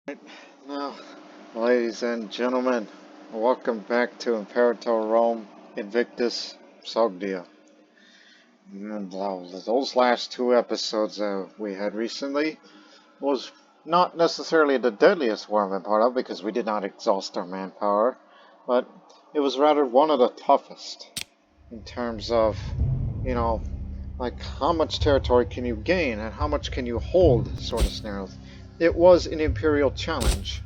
Right now, ladies and gentlemen, welcome back to Imperator Rome, Invictus, Sogdia. And those last two episodes that we had recently was not necessarily the deadliest war I've been part of because we did not exhaust our manpower, but it was rather one of the toughest in terms of, like how much territory can you gain and how much can you hold sort of scenarios. It was an imperial challenge.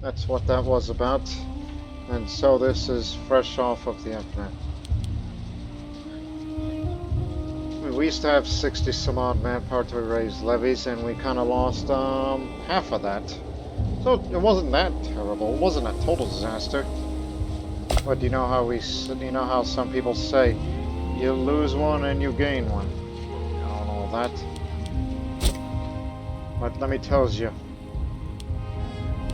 That's what that was about. And so this is fresh off of the internet. We used to have 60 some odd manpower to raise levies, and we kind of lost half of that. So it wasn't that terrible. It wasn't a total disaster. But you know how some people say, you lose one and you gain one. I don't know that. But let me tell you,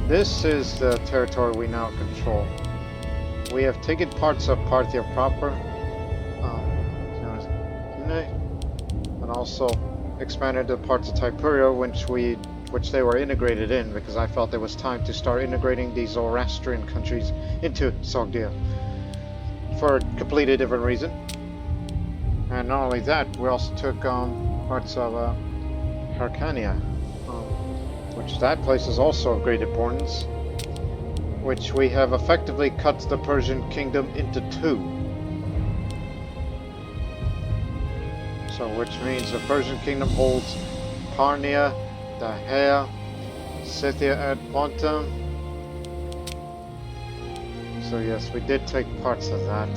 this is the territory we now control. We have taken parts of Parthia proper, and also expanded the parts of Typeria, which they were integrated in, because I felt there was time to start integrating these Zoroastrian countries into Sogdia for a completely different reason. And not only that, we also took parts of Hyrcania, which that place is also of great importance, which we have effectively cut the Persian Kingdom into two. So which means the Persian Kingdom holds Parnia, Daher, Scythia et Pontum. So yes, we did take parts of that.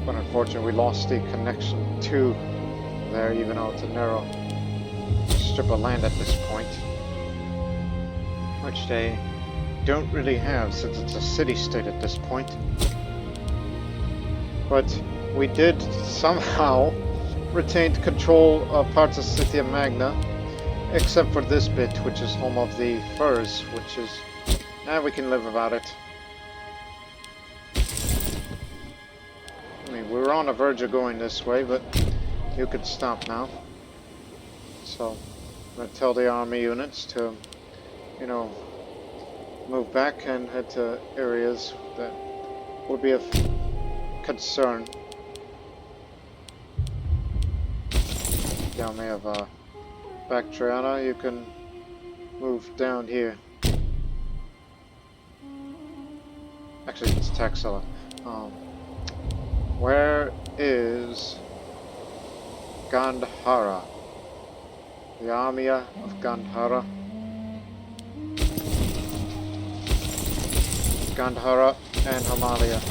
But unfortunately we lost the connection to there, even though it's a narrow strip of land at this point, which they don't really have since it's a city-state at this point. But we did somehow retain control of parts of Scythia Magna, except for this bit, which is home of the furs, which is, we can live without it. I mean, we were on the verge of going this way, but you could stop now. So I'm going to tell the army units to, move back and head to areas that would be of concern. The army of Bactriana, you can move down here. Actually, it's Taxila. Where is Gandhara? The army of Gandhara. Gandhara and Himalaya.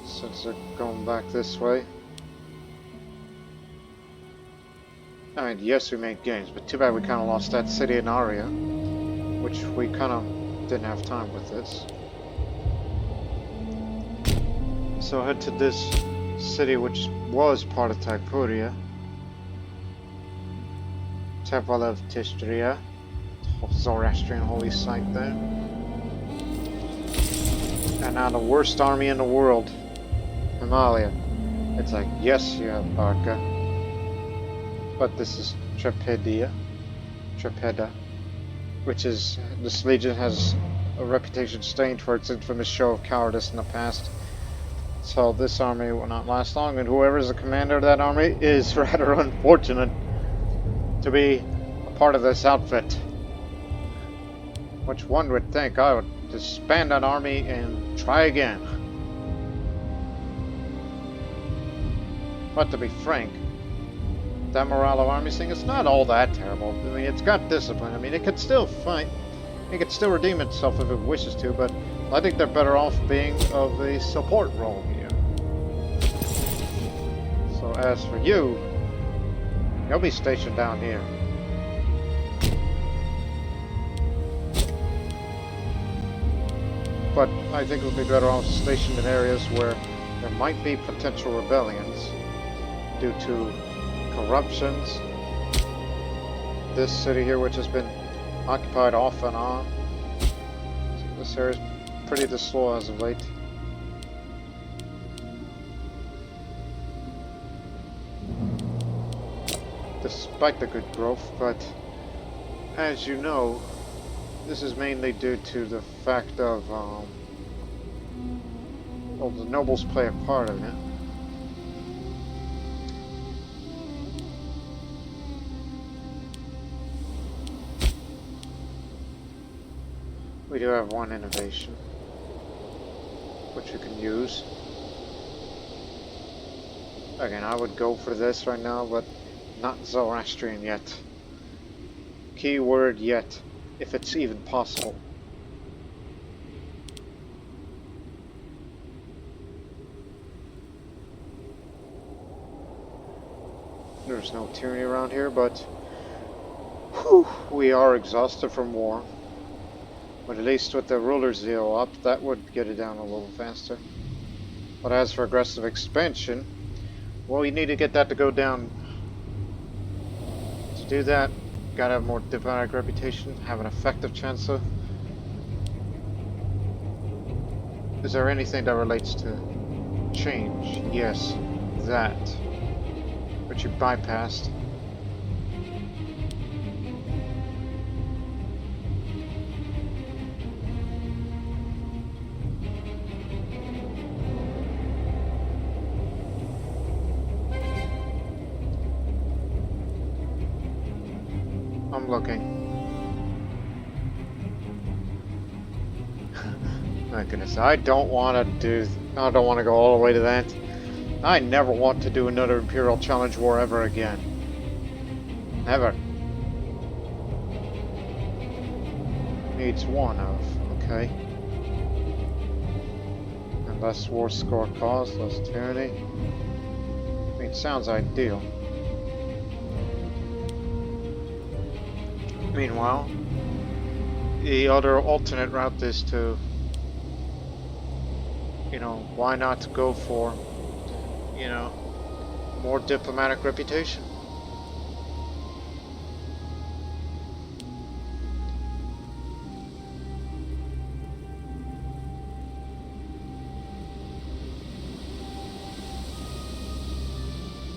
Since they're going back this way. I mean, yes, we made gains, but too bad we kind of lost that city in Aria, which we kind of didn't have time with this. So head to this city, which was part of Typeria. Temple of Tistria, Zoroastrian holy site there. And now the worst army in the world, Himalaya. It's like, yes, you have Barca, but this is Trepeda, which is, this legion has a reputation stained for its infamous show of cowardice in the past. So this army will not last long, and whoever is the commander of that army is rather unfortunate to be a part of this outfit. Which one would think I would disband that army and try again. But to be frank, that morale of armies thing is not all that terrible. I mean, it's got discipline. I mean, it could still fight. It could still redeem itself if it wishes to, but I think they're better off being of a support role here. So as for you, you'll be stationed down here. But I think it would be better off stationed in areas where there might be potential rebellions due to corruptions. This city here, which has been occupied off and on. So this area is pretty slow as of late. Despite the good growth, but as you know, this is mainly due to the fact of, well, the nobles play a part in it. We do have one innovation, which you can use. Again, I would go for this right now, but not Zoroastrian yet. Keyword yet, if it's even possible. There's no tyranny around here, but whew, we are exhausted from war. But at least with the ruler zeal up, that would get it down a little faster. But as for aggressive expansion, well, you need to get that to go down. To do that, gotta have more diplomatic reputation, have an effective chancellor. Is there anything that relates to change? Yes, that. Which you bypassed. I'm looking. My goodness, I don't want to go all the way to that. I never want to do another Imperial Challenge War ever again. Never. Needs one of, okay. And less war score cost, less tyranny. I mean, it sounds ideal. Meanwhile, the other alternate route is to, you know, why not go for, you know, more diplomatic reputation?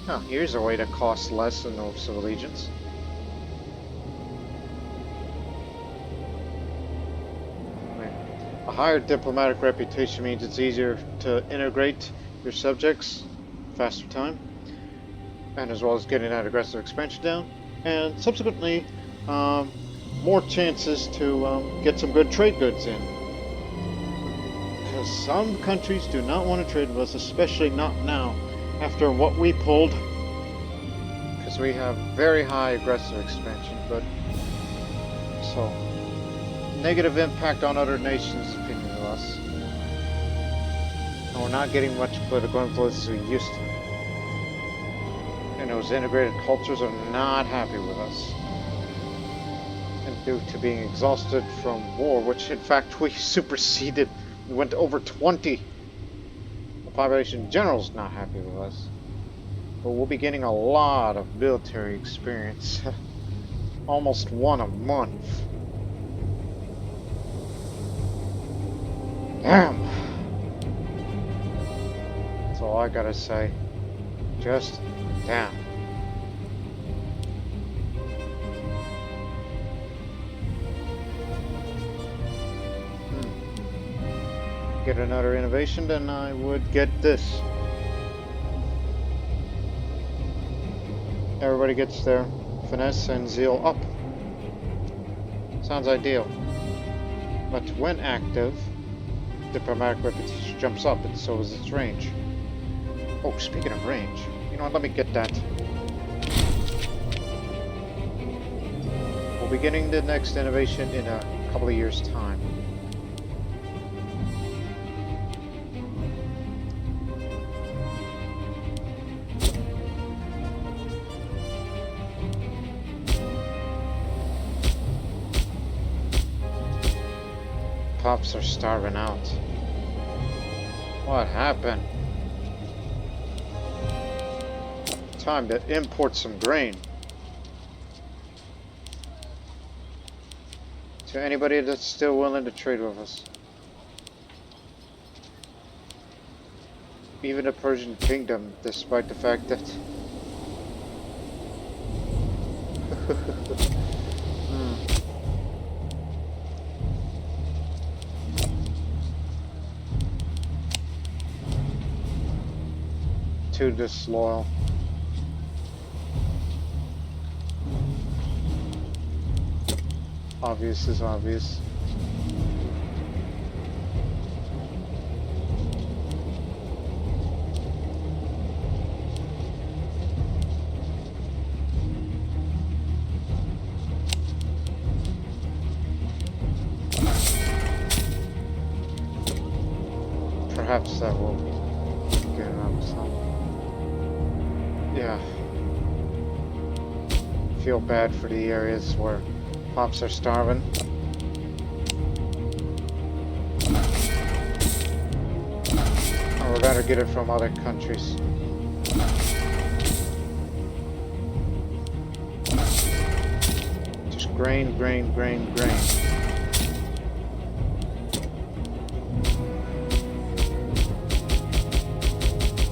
Oh, here's a way to cost less in oaths of allegiance. A higher diplomatic reputation means it's easier to integrate your subjects, faster time, and as well as getting that aggressive expansion down, and subsequently more chances to get some good trade goods in. Because some countries do not want to trade with us, especially not now, after what we pulled, because we have very high aggressive expansion, but so negative impact on other nations' opinion of us. And we're not getting much political influence as we used to. And those integrated cultures are not happy with us. And due to being exhausted from war, which in fact we superseded, we went to over 20. The population in general is not happy with us. But we'll be getting a lot of military experience. Almost one a month. Damn! That's all I gotta say. Just damn. Get another innovation, then I would get this. Everybody gets their finesse and zeal up. Sounds ideal. But when active, diplomatic reputation jumps up, and so is its range. Oh, speaking of range, you know what, let me get that. We'll be getting the next innovation in a couple of years' time. Pups are starving out. What happened? Time to import some grain. To anybody that's still willing to trade with us. Even the Persian Kingdom, despite the fact that Too disloyal. Obvious is obvious. Perhaps that will get up some. Yeah. Feel bad for the areas where pops are starving. Or we'd rather get it from other countries. Just grain, grain, grain, grain.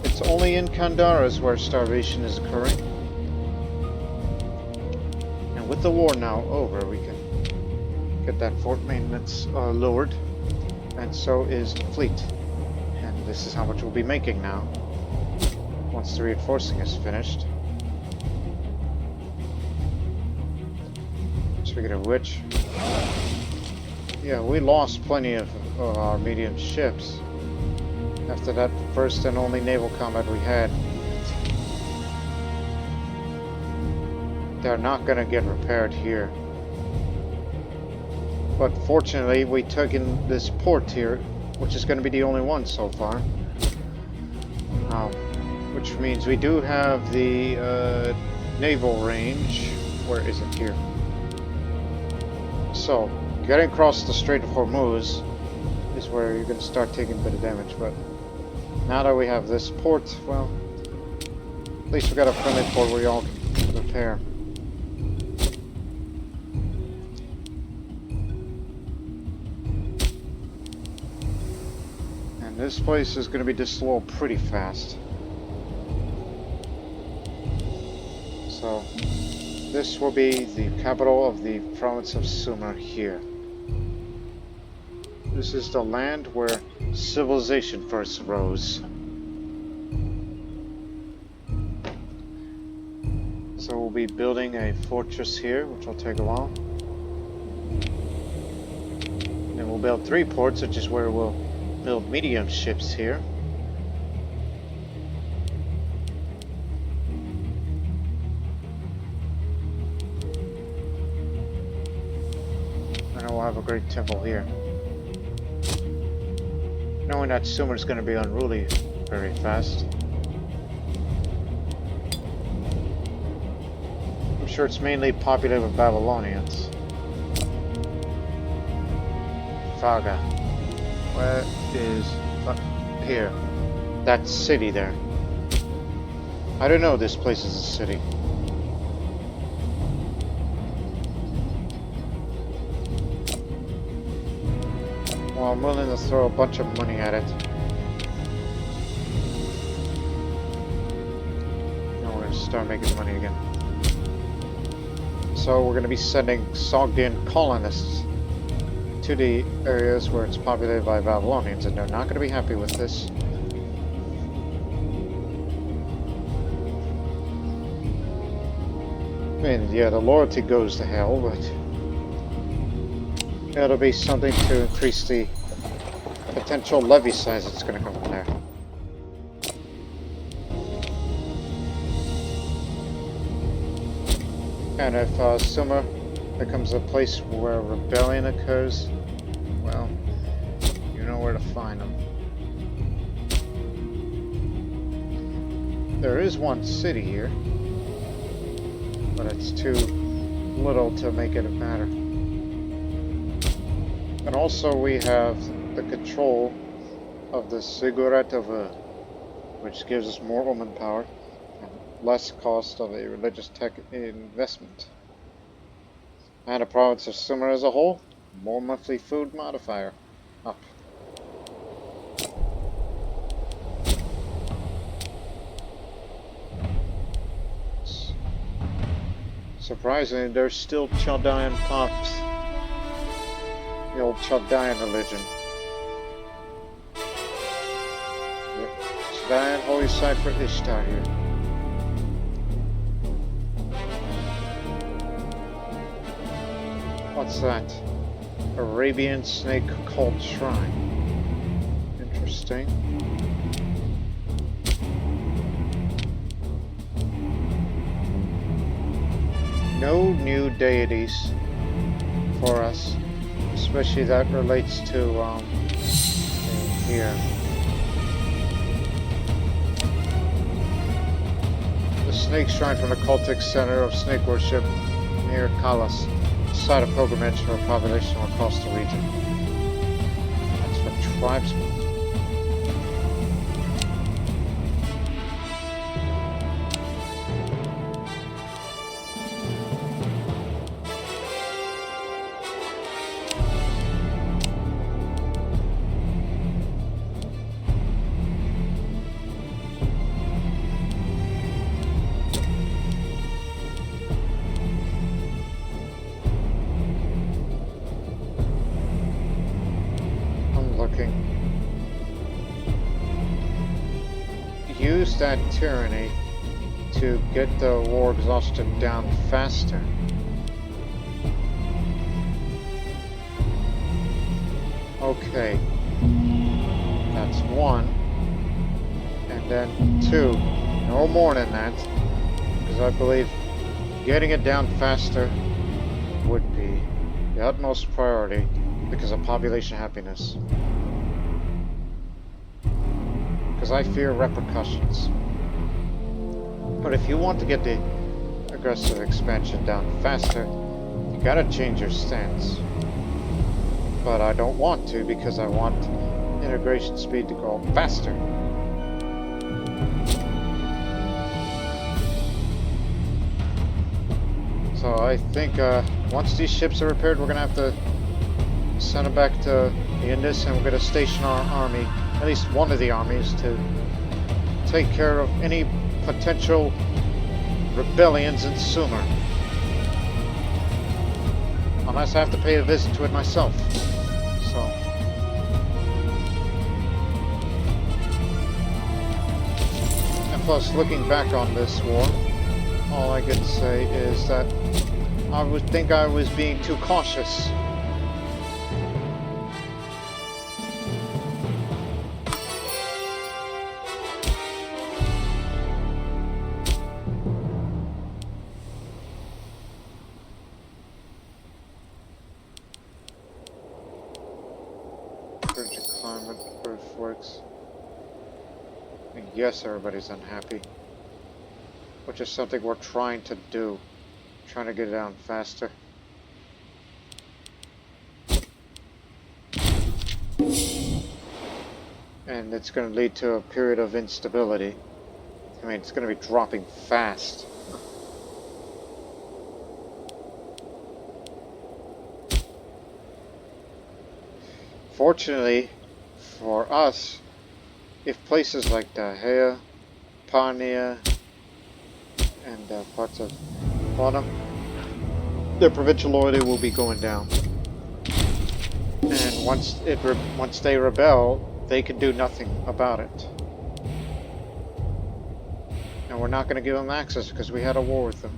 It's only in Kandaras where starvation is occurring. And with the war now over, we can get that fort maintenance lowered. And so is the fleet. And this is how much we'll be making now, once the reinforcing is finished. Speaking of which, yeah, we lost plenty of our medium ships after that first and only naval combat we had. They're not gonna get repaired here. But fortunately, we took in this port here, which is going to be the only one so far. Which means we do have the naval range. Where is it here? So, getting across the Strait of Hormuz is where you're going to start taking a bit of damage. But now that we have this port, well, at least we got a friendly port where y'all can repair. This place is going to be disloyal pretty fast. So, this will be the capital of the province of Sumer here. This is the land where civilization first rose. So we'll be building a fortress here, which will take a while. Then we'll build 3 ports, which is where we'll build medium ships here. And we'll have a great temple here. Knowing that Sumer is going to be unruly very fast. I'm sure it's mainly populated with Babylonians. Faga. Where is here? That city there. I don't know this place is a city. Well, I'm willing to throw a bunch of money at it. Now we're going to start making money again. So we're going to be sending Sogdian colonists to the areas where it's populated by Babylonians, and they're not going to be happy with this. I mean, yeah, the loyalty goes to hell, but it'll be something to increase the potential levy size that's going to come from there. And if Sumer becomes a place where rebellion occurs, well, you know where to find them. There is one city here, but it's too little to make it matter. And also we have the control of the Ziggurat of which gives us more woman power and less cost of a religious tech investment. And the province of Sumer as a whole, more monthly food modifier up. Surprisingly, there's still Chaldean pops. The old Chaldean religion. Chaldean holy site for Ishtar here. What's that? Arabian snake cult shrine. Interesting. No new deities for us, especially that relates to here. The snake shrine from the cultic center of snake worship near Kalas, site of pilgrimage for a population across the region. That's for tribesmen. Use that tyranny to get the war exhaustion down faster. Okay, that's one, and then two, no more than that, because I believe getting it down faster would be the utmost priority because of population happiness. Because I fear repercussions. But if you want to get the aggressive expansion down faster, you gotta change your stance. But I don't want to because I want integration speed to go up faster. So I think once these ships are repaired, we're gonna have to send them back to the Indus, and we're gonna station our army, at least one of the armies, to take care of any potential rebellions in Sumer. Unless I have to pay a visit to it myself. So. And plus, looking back on this war, all I can say is that I would think I was being too cautious. Climate, earthworks. And yes, everybody's unhappy. Which is something we're trying to do. Trying to get it down faster. And it's going to lead to a period of instability. I mean, it's going to be dropping fast. Fortunately, for us, if places like Dahea, Parnia, and parts of Bonham, their provincial loyalty will be going down. And once they rebel, they can do nothing about it. And we're not going to give them access because we had a war with them.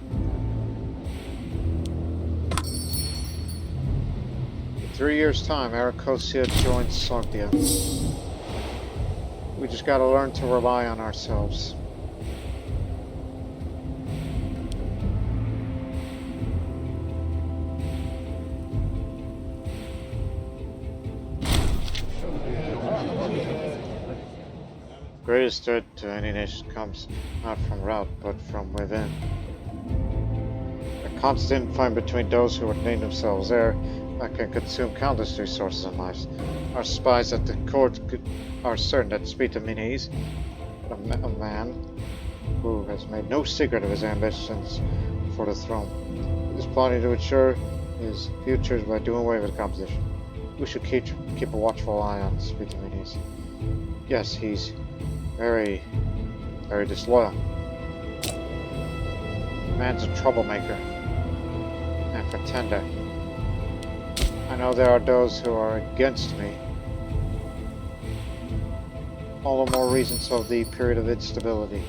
In 3 years' time, Arachosia joins Sogdia. We just got to learn to rely on ourselves. Greatest threat to any nation comes not from without, but from within. A constant fight between those who would name themselves heir that can consume countless resources and lives. Our spies at the court are certain that Spitamenes, a man who has made no secret of his ambitions for the throne, is plotting to ensure his futures by doing away with the composition. We should keep a watchful eye on Spitamenes. Yes, he's very disloyal. The man's a troublemaker. pretender. I know there are those who are against me. All the more reasons of the period of instability.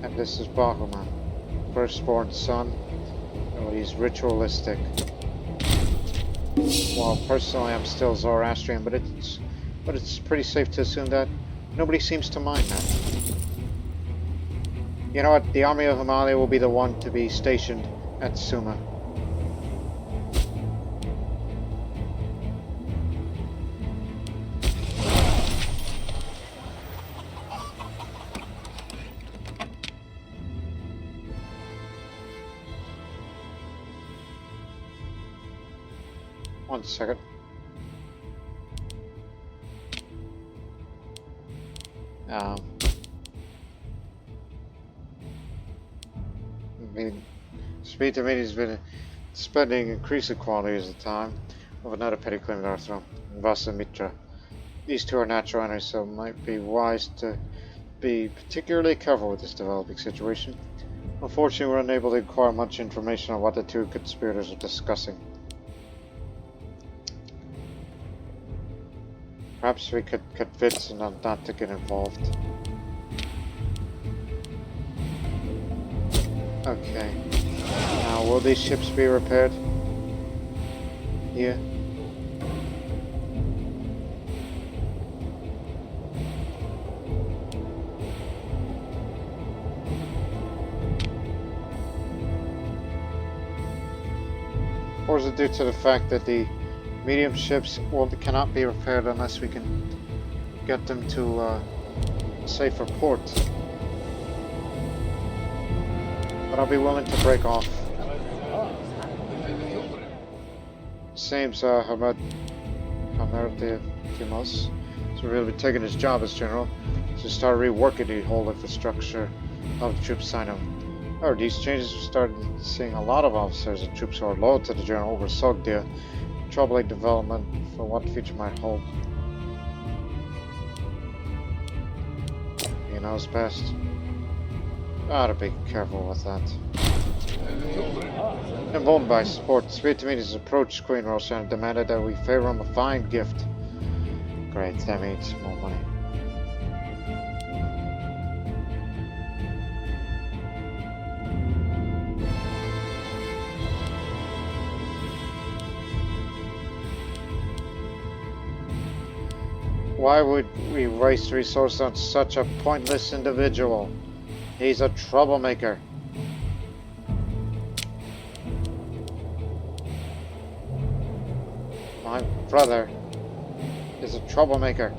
And this is Bakuman, firstborn son. Oh, he's ritualistic. Well, personally, I'm still Zoroastrian, but it's pretty safe to assume that nobody seems to mind that. You know what? The army of Himalaya will be the one to be stationed at Suma. One second. Speed to meeting has been spending increasing quantities of time of another petty claim to our throne, Vasa Mitra. These two are natural enemies, so it might be wise to be particularly careful with this developing situation. Unfortunately, we're unable to acquire much information on what the two conspirators are discussing. Perhaps we could convince them not to get involved. Okay. Now, will these ships be repaired? Here? Or is it due to the fact that the medium ships cannot be repaired unless we can get them to a safer port? But I'll be willing to break off. Seems Timos so really be taking his job as general to start reworking the whole infrastructure of the troops sign him. Oh, these changes we started seeing a lot of officers and troops who are loyal to the general over Sogdia. Troubling development for what the future might hold. He knows best. Gotta be careful with that. Emboldened by support, Speed to meet his approach Queen Roshan and demanded that we favor him a fine gift. Great, that means more money. Why would we waste resources on such a pointless individual? He's a troublemaker. My brother is a troublemaker.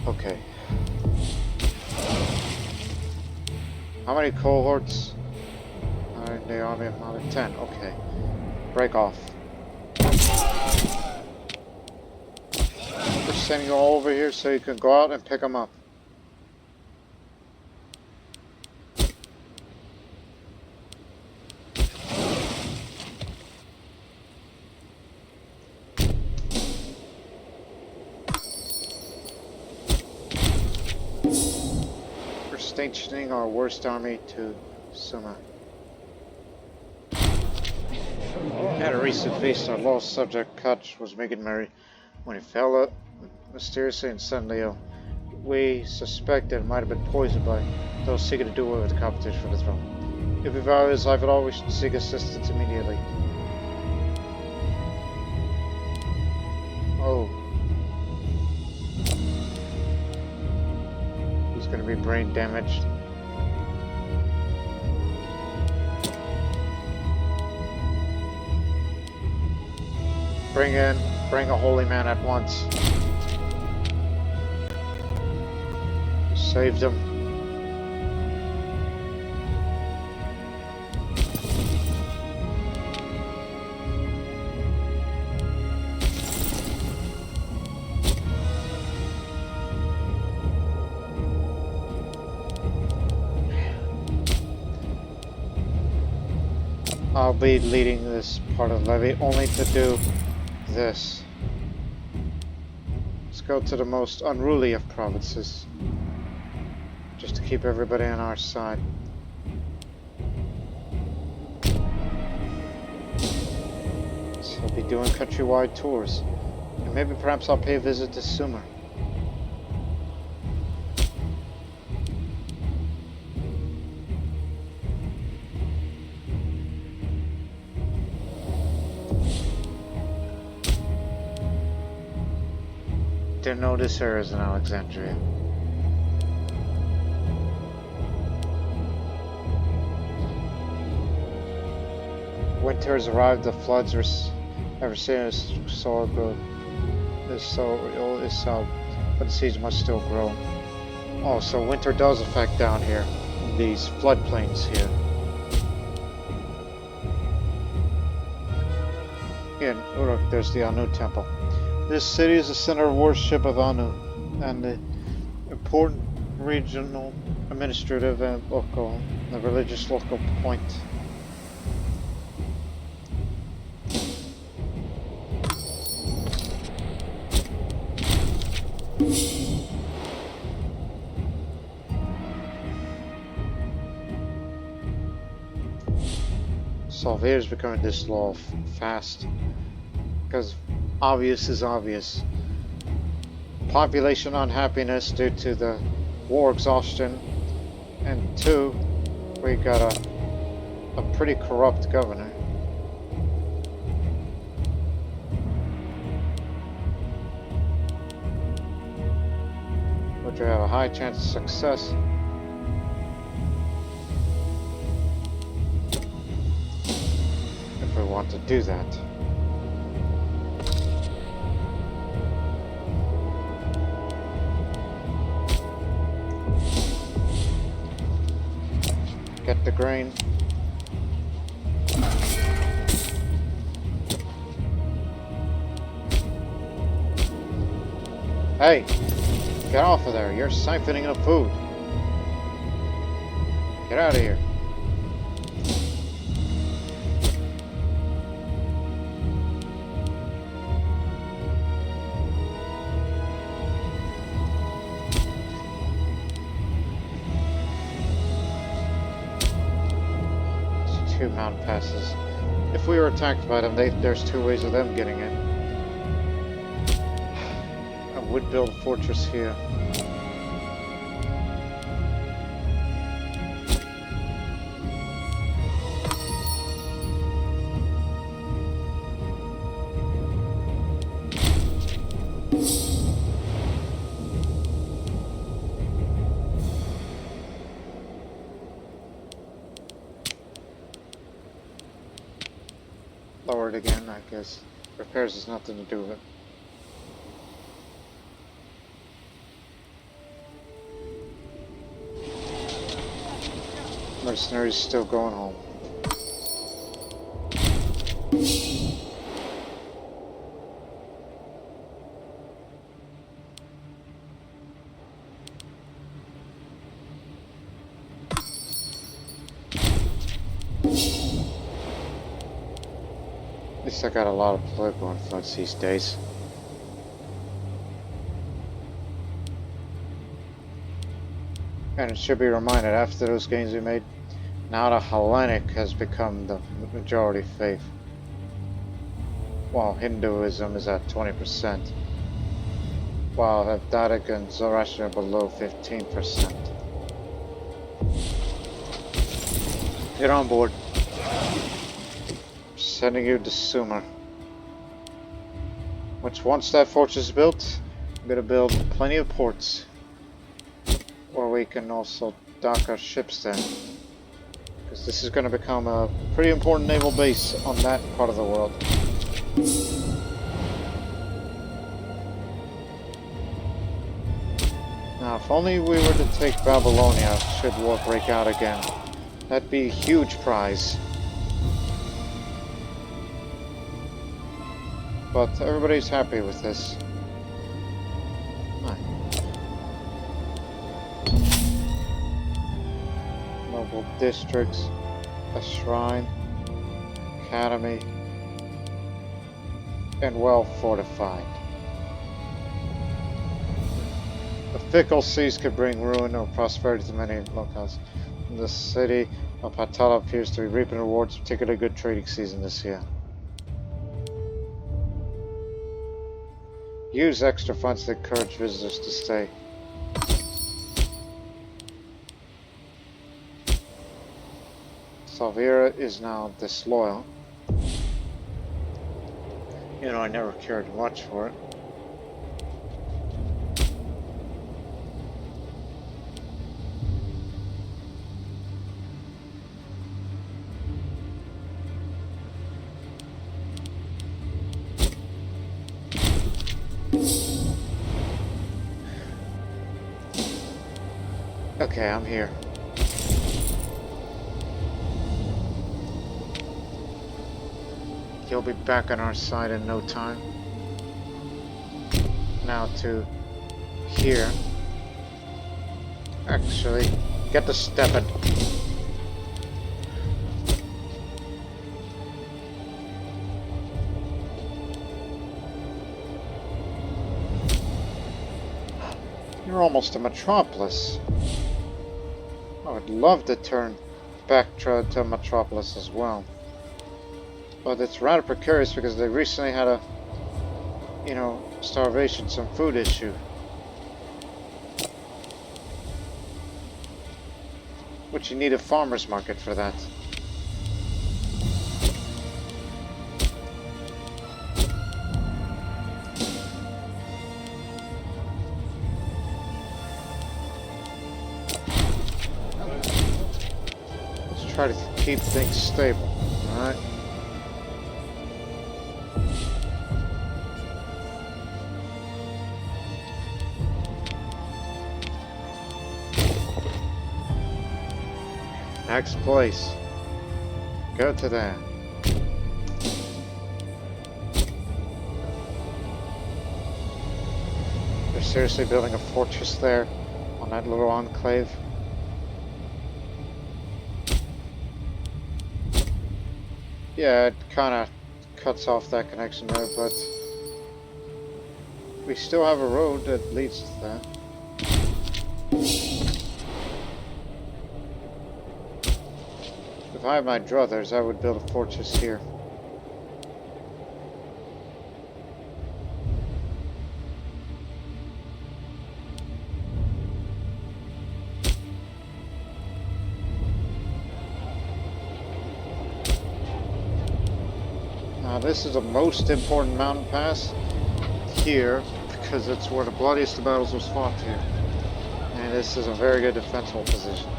Okay. How many cohorts are in the army of Mali? 10. Okay. Break off. Just sending you all over here so you can go out and pick them up. Stationing our worst army to Suma. At a recent feast, our lost subject Kutch was making merry when he fell out mysteriously and suddenly ill. We suspect that it might have been poisoned by those seeking to do away with the competition for the throne. If we value his life at all, we should seek assistance immediately. Oh. Going to be brain damaged. Bring a holy man at once. Saved him. I'll be leading this part of the levy only to do this. Let's go to the most unruly of provinces, just to keep everybody on our side. So I'll be doing countrywide tours, and maybe perhaps I'll pay a visit to Sumer. Didn't know this area is in Alexandria. Winter has arrived. The floods are ever since Sogdia is out, but the seeds must still grow. Oh, so winter does affect down here, in these floodplains here. And look, there's the Anu temple. This city is the center of worship of Anu, and the important regional, administrative, and local, the religious local point. Sogdia is becoming disloyal fast, because obvious is obvious. Population unhappiness due to the war exhaustion, and 2, we got a pretty corrupt governor. Which we have a high chance of success. If we want to do that. Get the grain. Hey, get off of there. You're siphoning the food. Get out of here. Two mountain passes. If we were attacked by them, there's 2 ways of them getting in. I would build a fortress here. Lower it again, I guess. Repairs has nothing to do with it. Mercenaries still going home. At least I got a lot of political influence these days. And it should be reminded, after those gains we made, now the Hellenic has become the majority faith, while Hinduism is at 20%, while Hephatic and Zoroastrian are below 15%. Get on board. Sending you to Sumer. Once that fortress is built, I'm gonna build plenty of ports where we can also dock our ships there, because this is going to become a pretty important naval base on that part of the world. Now, if only we were to take Babylonia should war break out again. That'd be a huge prize. But everybody's happy with this. Noble districts, a shrine. academy, and well fortified. The fickle seas could bring ruin or prosperity to many locales. The city of Patala appears to be reaping rewards, particularly good trading season this year. Use extra funds to encourage visitors to stay. Salvira is now disloyal. You know, I never cared much for it. Okay, I'm here. He'll be back on our side in no time. Now to here. Actually, get to stepping. You're almost a metropolis. I would love to turn back to metropolis as well. But it's rather precarious because they recently had a, you know, starvation, some food issue. Which you need a farmer's market for that. Let's try to keep things stable, alright? Next place. Go to that. They're seriously building a fortress there on that little enclave. Yeah, it kind of cuts off that connection there, but we still have a road that leads to that. If I had my druthers, I would build a fortress here. Now this is the most important mountain pass here because it's where the bloodiest of battles was fought here. And this is a very good defensible position.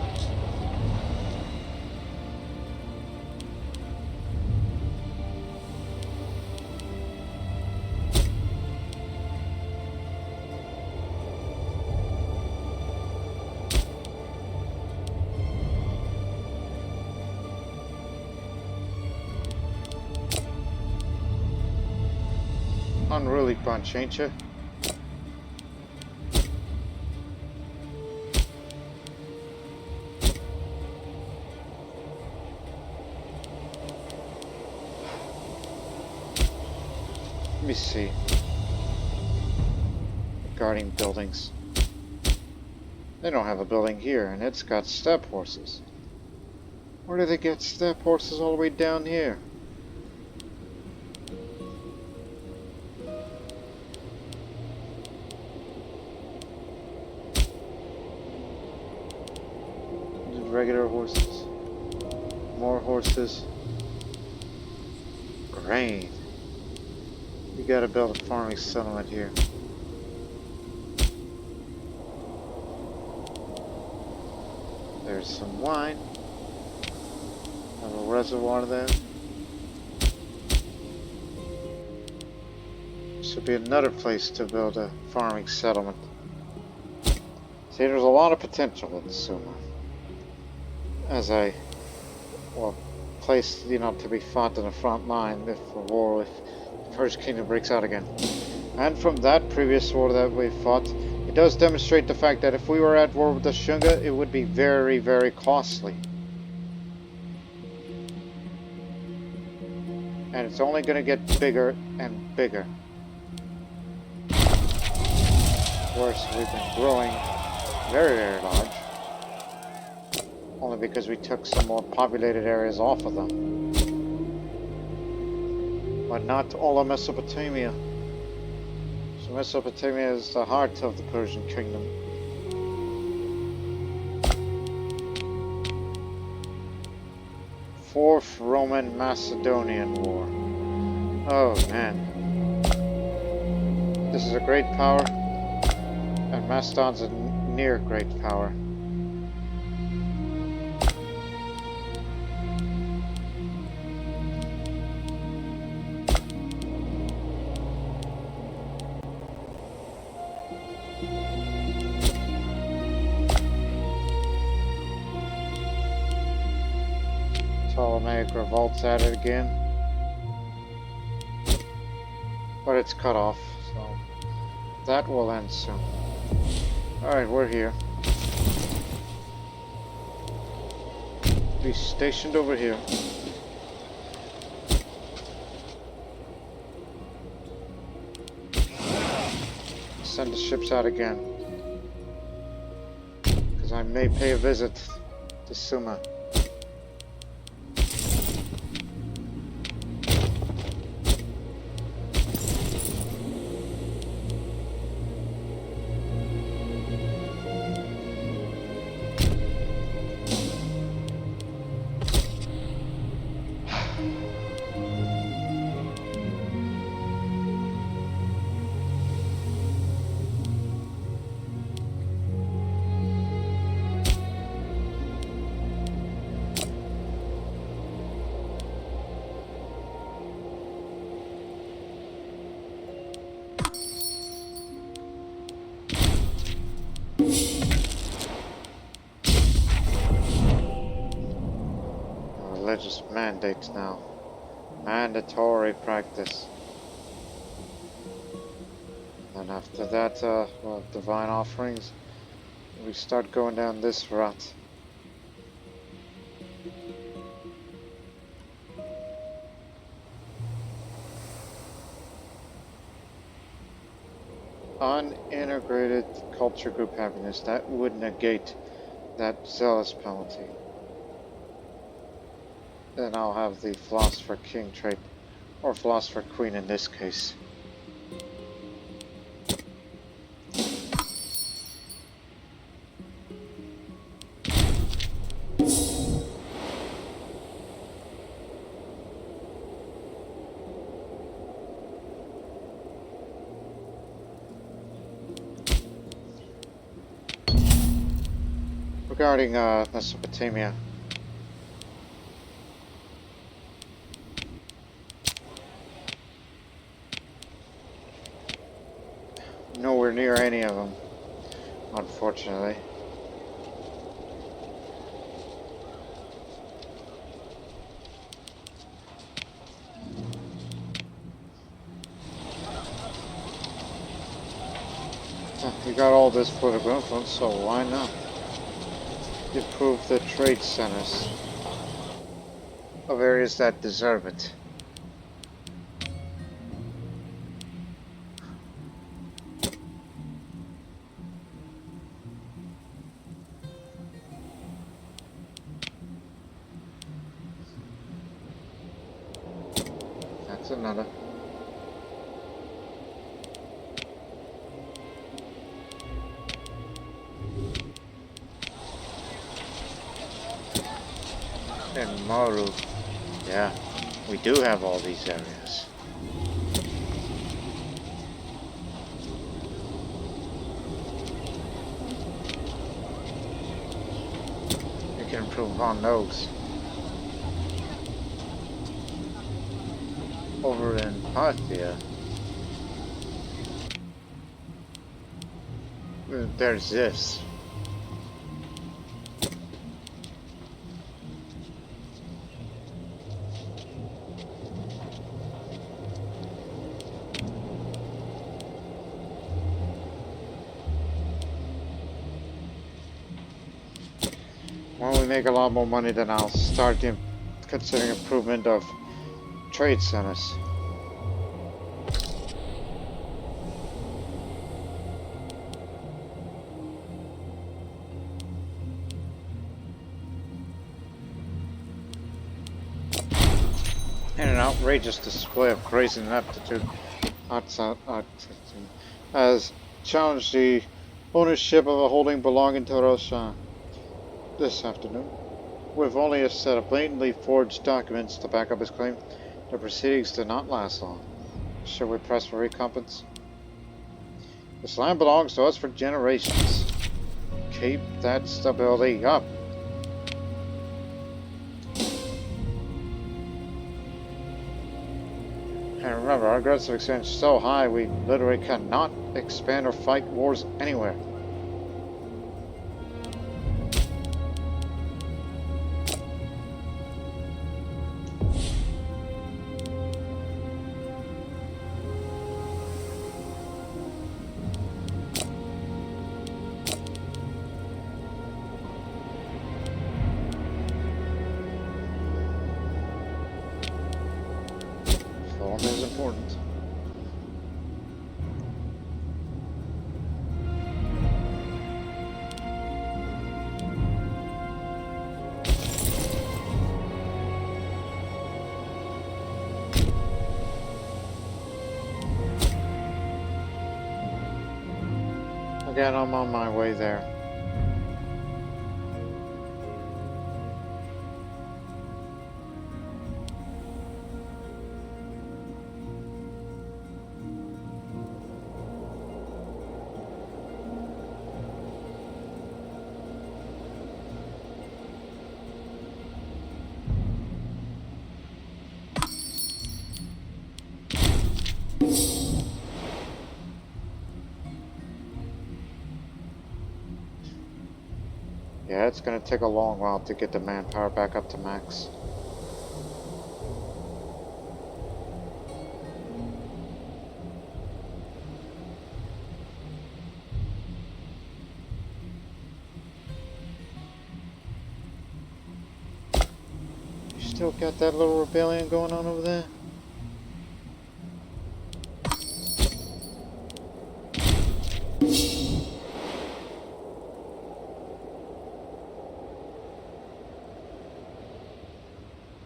Unruly bunch, ain't you? Let me see. Guarding buildings. They don't have a building here, and it's got steppe horses. Where do they get steppe horses all the way down here? Regular horses, more horses, grain. You gotta build a farming settlement here. There's some wine. Have a reservoir there. Should be another place to build a farming settlement. See, there's a lot of potential in Suma. As a, well, place, you know, to be fought in the front line if a war, if the Persian Kingdom breaks out again. And from that previous war that we fought, it does demonstrate the fact that if we were at war with the Shunga, it would be very, very costly. And it's only going to get bigger and bigger. Of course, we've been growing very, very large. Only because we took some more populated areas off of them. But not all of Mesopotamia. So Mesopotamia is the heart of the Persian Kingdom. Fourth Roman Macedonian War. Oh man. This is a great power, and Macedon's a near great power. Ptolemaic revolts at it again, but it's cut off, so that will end soon. Alright, we're here. Be stationed over here. Send the ships out again, because I may pay a visit to Suma. Religious mandates now. Mandatory practice. And after that, well, divine offerings, we start going down this route. Unintegrated culture group happiness, that would negate that zealous penalty. Then I'll have the Philosopher King trait, or Philosopher Queen in this case. Regarding Mesopotamia, nowhere near any of them, unfortunately. You got all this political influence, so why not? Improve the trade centers of areas that deserve it. That's another. And Maru. Yeah, we do have all these areas. We can improve on those. Over in Parthia, there's this. When we make a lot more money, then I'll start considering improvement of trade centers. And an outrageous display of crazy ineptitude has challenged the ownership of a holding belonging to Russia this afternoon. With only a set of blatantly forged documents to back up his claim, the proceedings did not last long. Should we press for recompense? This land belongs to us for generations. Keep that stability up. And remember, our aggressive expansion is so high we literally cannot expand or fight wars anywhere. Form is important. Again, I'm on my way there. Yeah, it's gonna take a long while to get the manpower back up to max. You still got that little rebellion going on over there?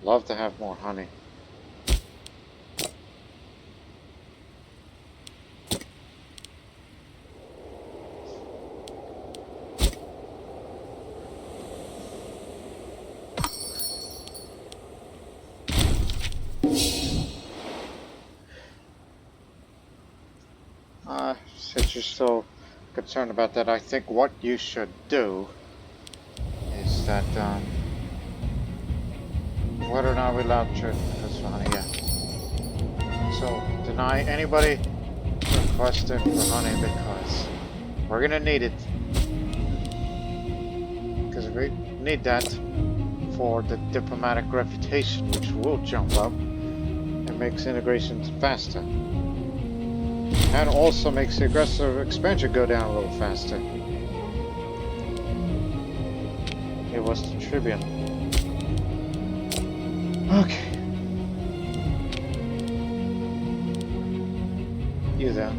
Love to have more honey. Since you're so concerned about that, I think what you should do is that, whether or not we allow church, that's honey, yeah. So, deny anybody requesting for honey because we're gonna need it. Because we need that for the diplomatic reputation, which will jump up and makes integrations faster. And also makes the aggressive expansion go down a little faster. It was the Tribune. Okay. You there.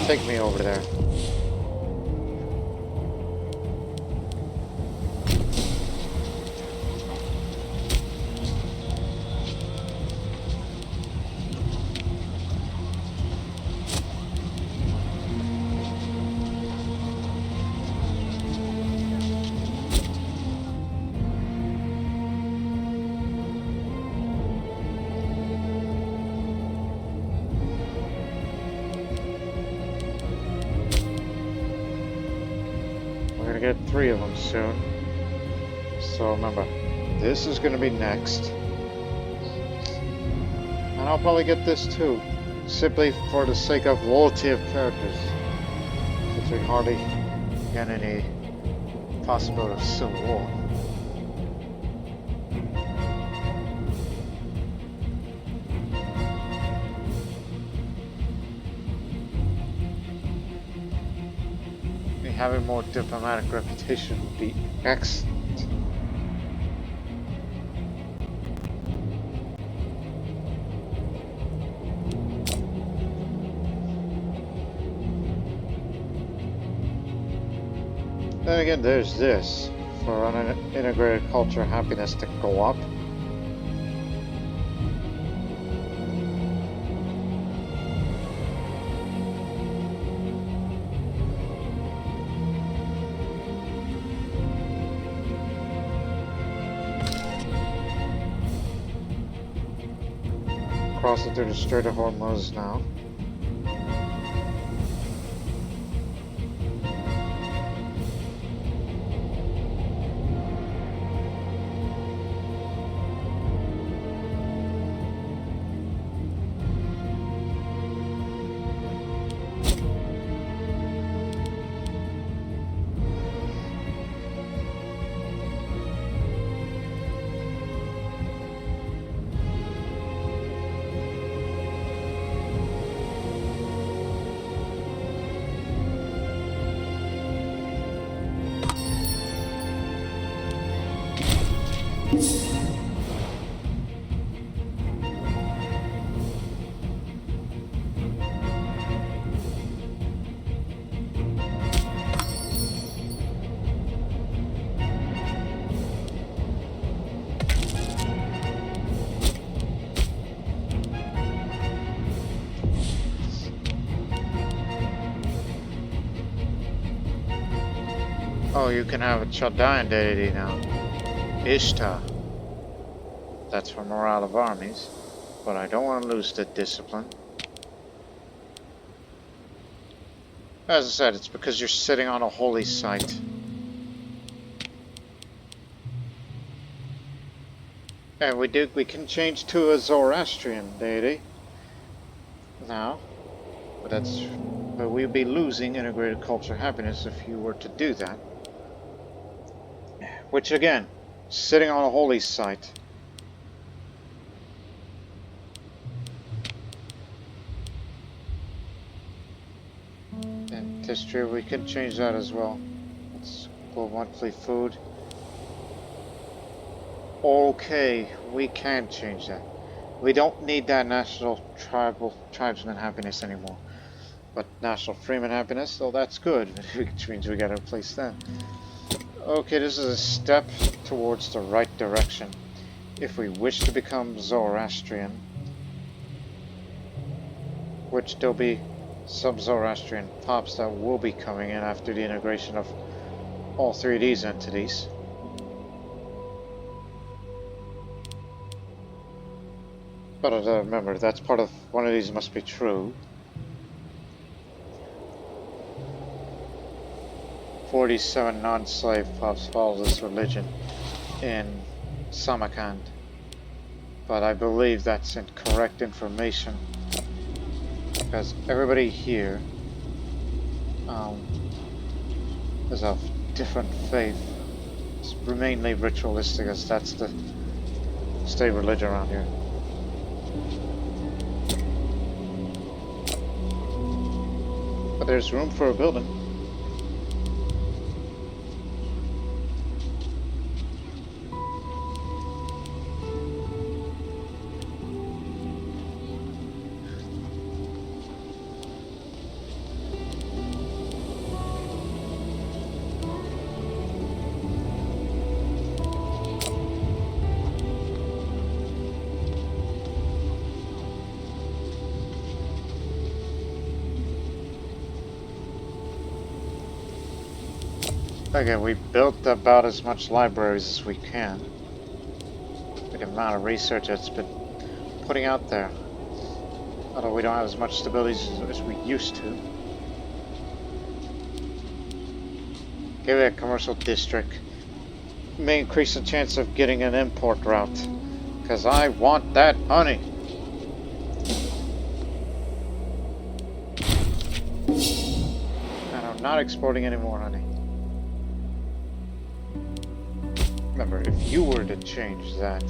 Take me over there. Get 3 of them soon. So remember, this is going to be next. And I'll probably get this too. simply for the sake of loyalty of characters, since we hardly get any possibility of civil war. Having more diplomatic reputation would be excellent. Then again, there's this for an integrated culture happiness to go up. Crossing through the Strait of Hormuz now. Oh, you can have a Chaldean deity now. Ishtar. That's for morale of armies. But I don't want to lose the discipline. As I said, it's because you're sitting on a holy site. And we can change to a Zoroastrian deity now. But we'd be losing integrated culture happiness if you were to do that. Which again, sitting on a holy site. And history, we can change that as well. Let's go monthly food. Okay, we can change that. We don't need that national tribesman happiness anymore. But national freeman happiness, so that's good, which means we gotta replace that. Okay, this is a step towards the right direction. If we wish to become Zoroastrian, which there'll be some Zoroastrian pops that will be coming in after the integration of all three of these entities. But remember, that's part of one of these must be true. 47 non-slave pops follow this religion in Samarkand. But I believe that's incorrect information. Because everybody here is of different faith. It's mainly ritualistic, as that's the state religion around here. But there's room for a building. Again, we built about as much libraries as we can. With the amount of research that's been putting out there. Although we don't have as much stability as we used to. Give it a commercial district. May increase the chance of getting an import route. Because I want that honey. And I'm not exporting any more honey. Remember, if you were to change that,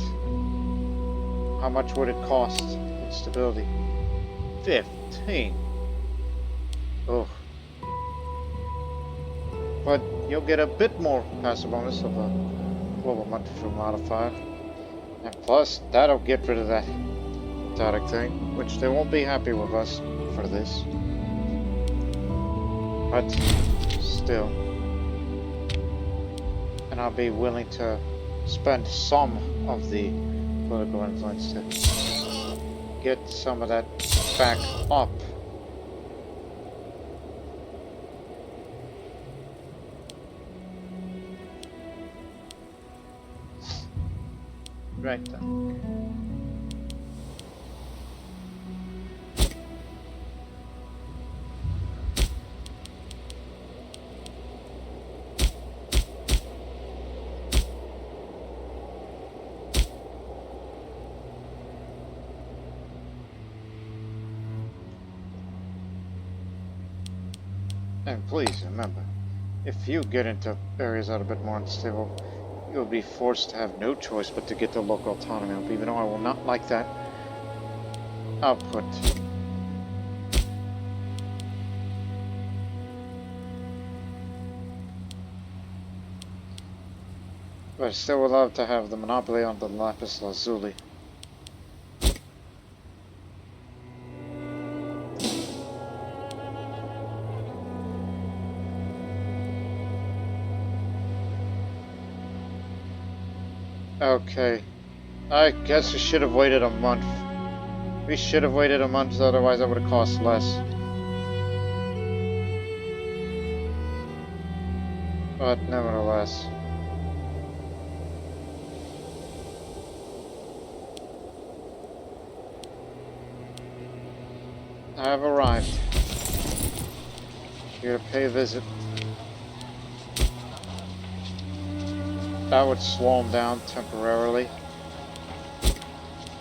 how much would it cost in stability? 15. Oh. But you'll get a bit more passive bonus of a global multiple modifier. And plus, that'll get rid of that exotic thing, which they won't be happy with us for this. But still. And I'll be willing to spend some of the political influence to get some of that back up. Right then. And please remember, if you get into areas that are a bit more unstable, you'll be forced to have no choice but to get the local autonomy up, even though I will not like that output. But I still would love to have the monopoly on the lapis lazuli. Okay, I guess we should have waited a month. We should have waited a month, otherwise it would have cost less. But nevertheless. I have arrived. Here to pay a visit. That would slow him down temporarily.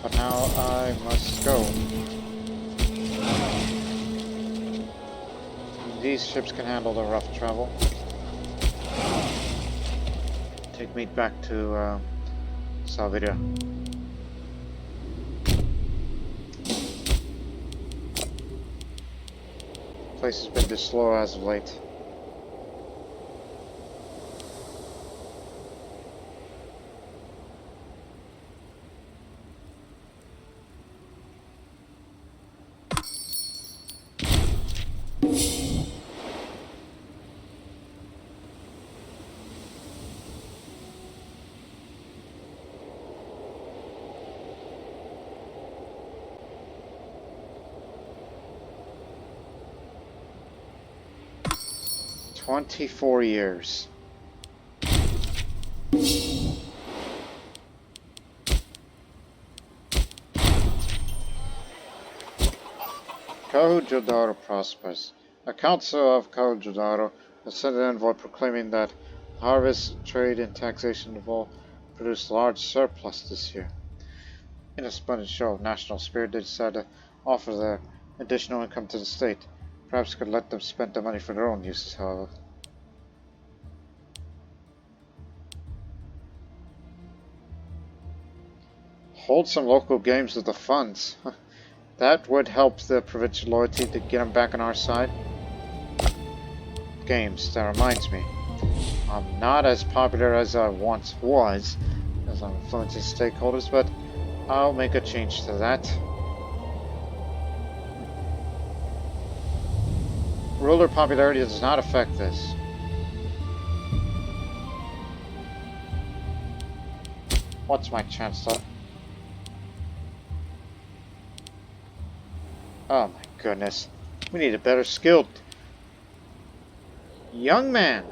But now I must go. These ships can handle the rough travel. Take me back to Sogdia. Place has been this slow as of late. "24 years. Cahu prospers. A council of Cahu has sent an envoy proclaiming that harvest, trade, and taxation of all produced large surplus this year. In a splendid show of national spirit, they decided to offer their additional income to the state. Perhaps could let them spend the money for their own uses, however. Hold some local games with the funds. That would help the provincial loyalty to get them back on our side. Games, that reminds me. I'm not as popular as I once was, as I'm influencing stakeholders, but I'll make a change to that. Ruler popularity does not affect this. What's my chance though? Oh my goodness. We need a better skilled young man.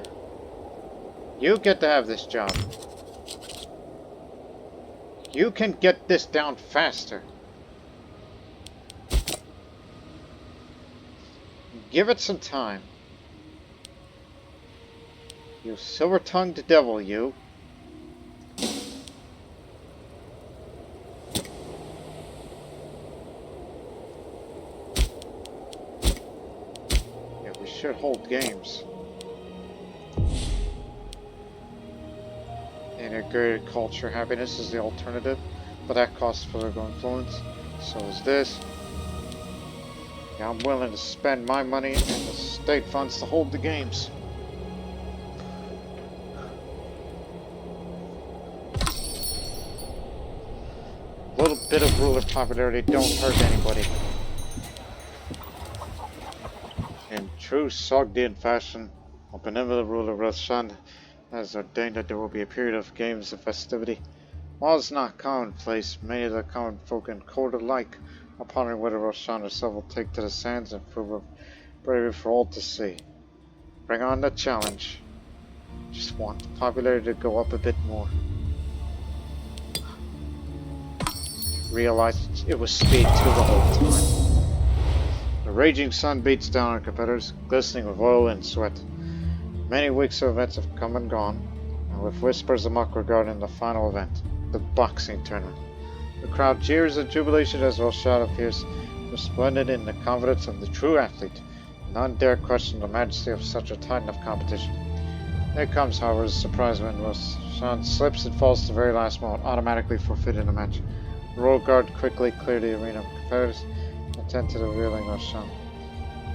You get to have this job. You can get this down faster. Give it some time. You silver-tongued devil, you. should hold games. Integrated culture happiness is the alternative, but that costs political influence. So is this. Yeah, I'm willing to spend my money and the state funds to hold the games. A little bit of ruler popularity don't hurt anybody. In true Sogdian fashion, a benevolent ruler Roshan has ordained that there will be a period of games and festivity. While it's not commonplace, many of the common folk in court alike are pondering whether Roshan herself will take to the sands and prove of bravery for all to see. Bring on the challenge. Just want the popularity to go up a bit more. Realized it was speed 2 the whole time. The raging sun beats down on competitors, glistening with oil and sweat. Many weeks of events have come and gone, and with whispers amok regarding the final event, the boxing tournament. The crowd jeers in jubilation as Roshan appears, resplendent in the confidence of the true athlete. None dare question the majesty of such a titan of competition. There comes, however, a surprise when Roshan slips and falls at the very last moment, automatically forfeiting the match. The royal guard quickly cleared the arena of competitors and tend to the reeling Roshan.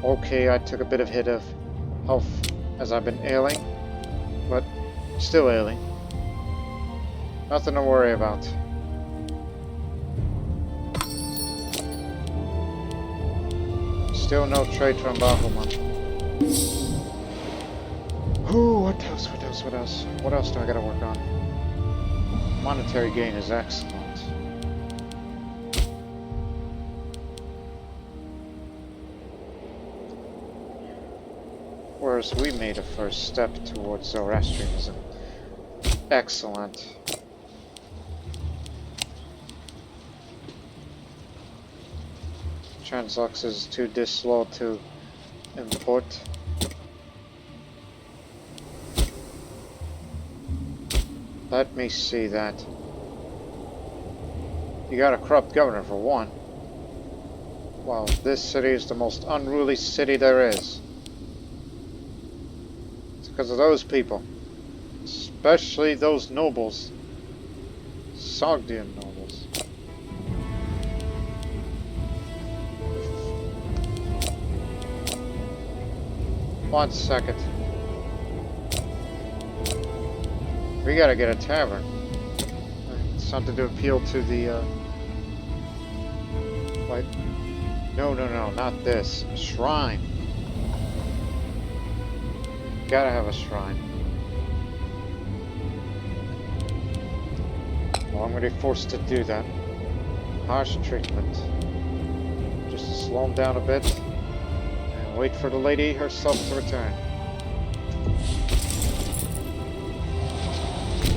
Okay, I took a bit of hit of health as I've been ailing, but still ailing. Nothing to worry about. Still no trade from Bahuman. Ooh, what else? What else do I gotta work on? Monetary gain is excellent. Whereas we made a first step towards Zoroastrianism. Excellent. Translux is too slow to import. Let me see that. You got a corrupt governor for one. Well, this city is the most unruly city there is. It's because of those people. Especially those nobles. Sogdian nobles. One second. We gotta get a tavern. Something to appeal to the, what? No, not this. A shrine. Gotta have a shrine. Well, I'm gonna be forced to do that. Harsh treatment. Just to slow him down a bit. And wait for the lady herself to return.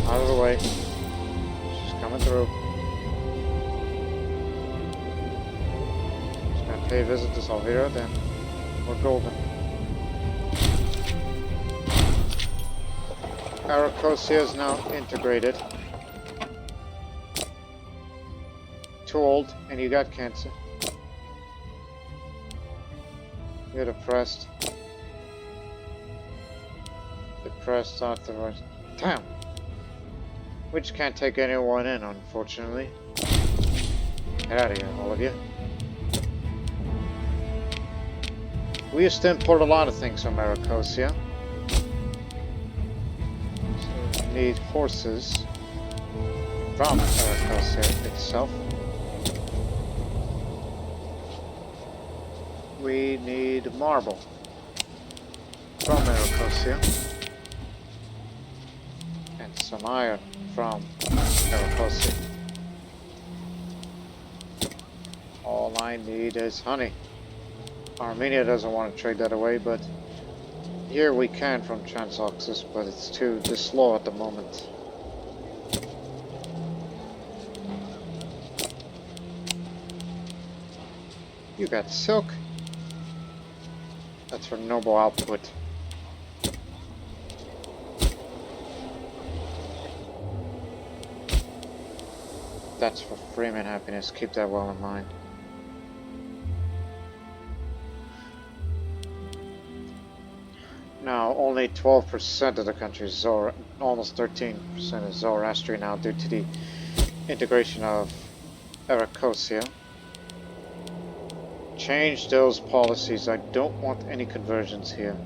Out of the way. She's coming through. Just gonna pay a visit to Salvira, then we're golden. Arachosia is now integrated. Too old, and you got cancer. You're depressed. Depressed after the damn! We just can't take anyone in, unfortunately. Get out of here, all of you. We used to import a lot of things from Arachosia. So we need horses from Arachosia itself. We need marble from Arachosia. And some iron from Arachosia. All I need is honey. Armenia doesn't want to trade that away, but here we can from Transoxus, but it's too slow at the moment. You got silk. That's for noble output. That's for Freeman happiness. Keep that well in mind. Now, only 12% of the country is almost 13% is Zoroastrian now due to the integration of Arachosia. Change those policies. I don't want any conversions here.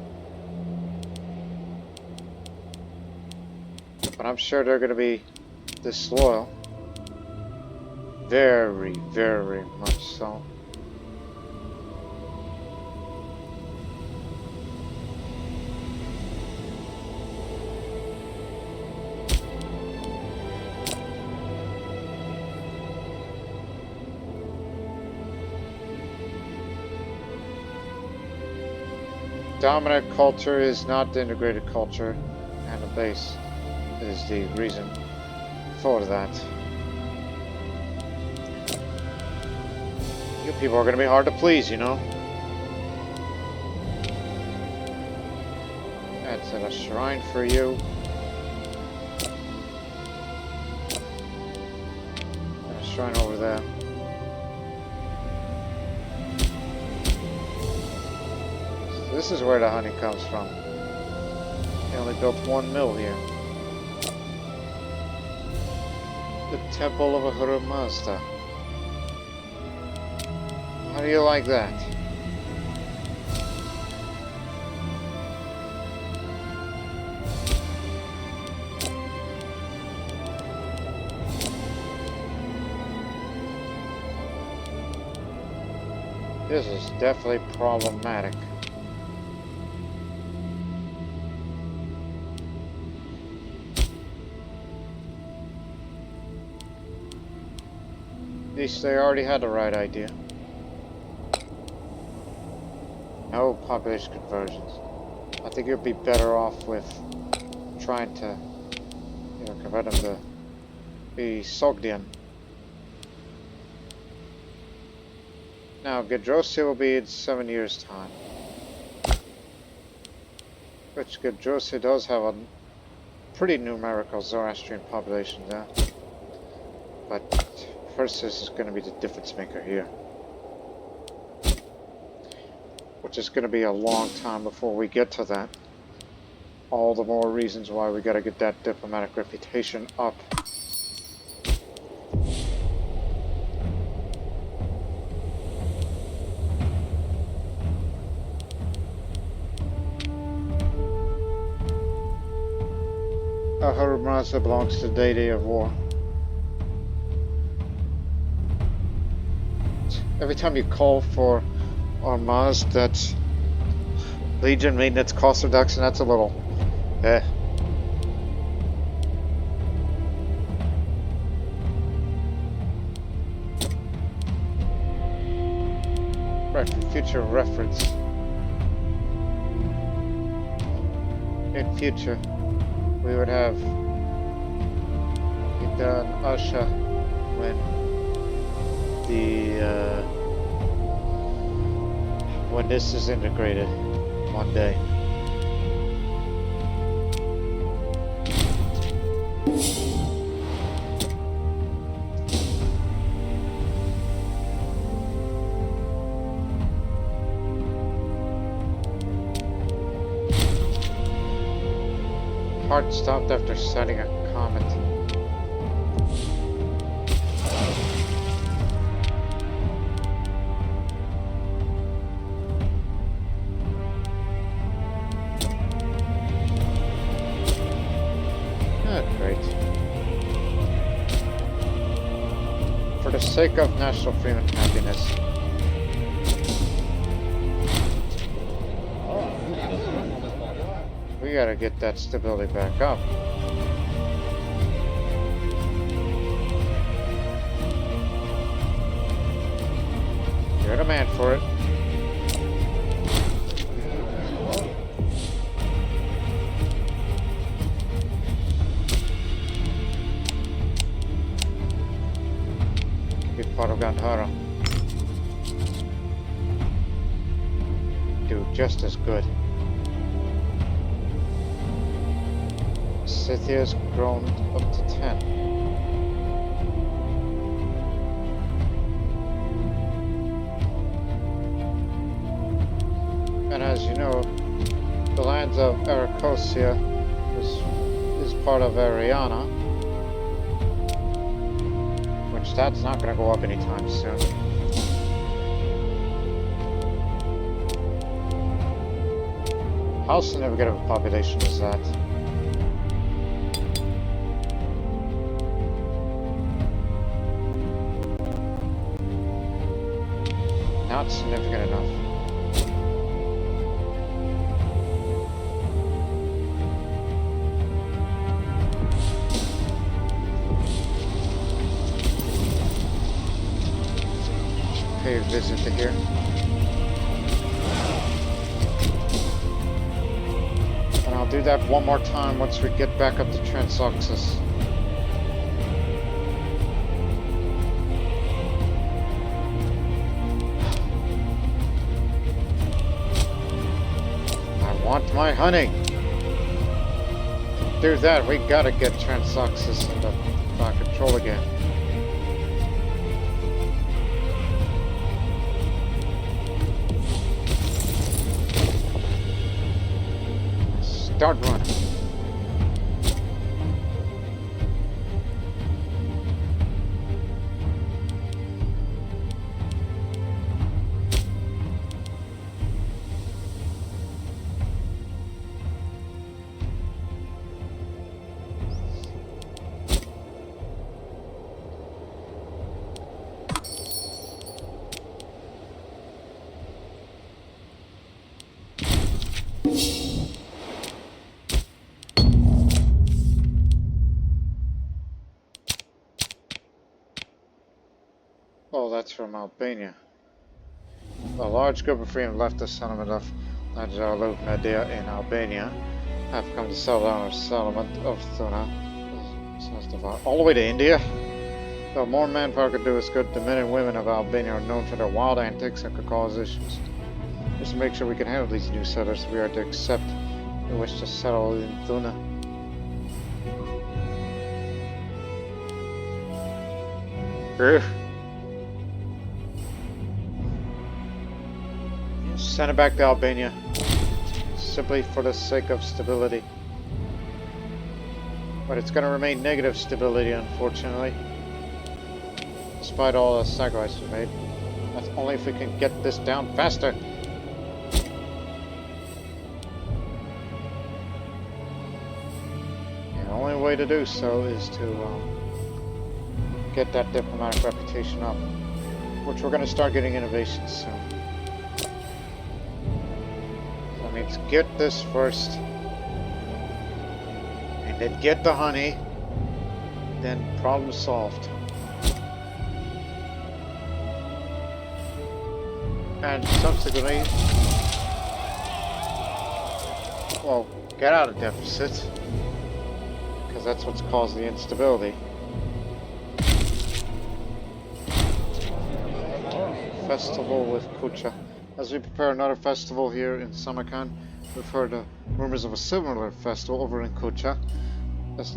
But I'm sure they're going to be disloyal. Very, very much so. Dominant culture is not the integrated culture, and the base is the reason for that. You people are going to be hard to please, you know. That's a shrine for you. And a shrine over there. This is where the honey comes from. They only built one mill here. The Temple of Ahura Mazda. How do you like that? This is definitely problematic. At least they already had the right idea. No population conversions. I think you'd be better off with trying to, convert them to be Sogdian. Now, Gedrosia will be in 7 years' time. Which Gedrosia does have a pretty numerical Zoroastrian population there. But Persis is going to be the difference maker here. Which is going to be a long time before we get to that. All the more reasons why we got to get that diplomatic reputation up. Ahura Mazda belongs to the deity of war. Every time you call for Armaz, that's Legion maintenance cost reduction, that's a little Right, for future reference. In future, we would have done Asha when when this is integrated one day. Heart stopped after setting a comment. For the sake of national freedom and happiness. We gotta get that stability back up. You're the man for it. Gandhara. Do just as good. Scythia's grown up to 10. And as you know, the lands of Arachosia is part of Ariana, which that's not going to go up anytime soon. How significant of a population is that? Not significant enough. Pay a visit to here. And I'll do that one more time once we get back up to Transoxus. I want my honey. To do that, we gotta get Transoxus under control again. Start running. Oh, that's from Albania. A large group of free and leftist settlement of Najalu Media in Albania have come to settle down a settlement of Thuna. All the way to India? Though more manpower could do us good, the men and women of Albania are known for their wild antics and could cause issues. Just to make sure we can handle these new settlers, we are to accept the wish to settle in Thuna. Send it back to Albania, simply for the sake of stability. But it's going to remain negative stability, unfortunately, despite all the sacrifices we made. That's only if we can get this down faster. The only way to do so is to get that diplomatic reputation up, which we're going to start getting innovations soon. Let's get this first, and then get the honey, then problem solved. And subsequently, well, get out of deficit, because that's what's caused the instability. Festival with Kucha. As we prepare another festival here in Samarkand, we've heard rumors of a similar festival over in Kucha. As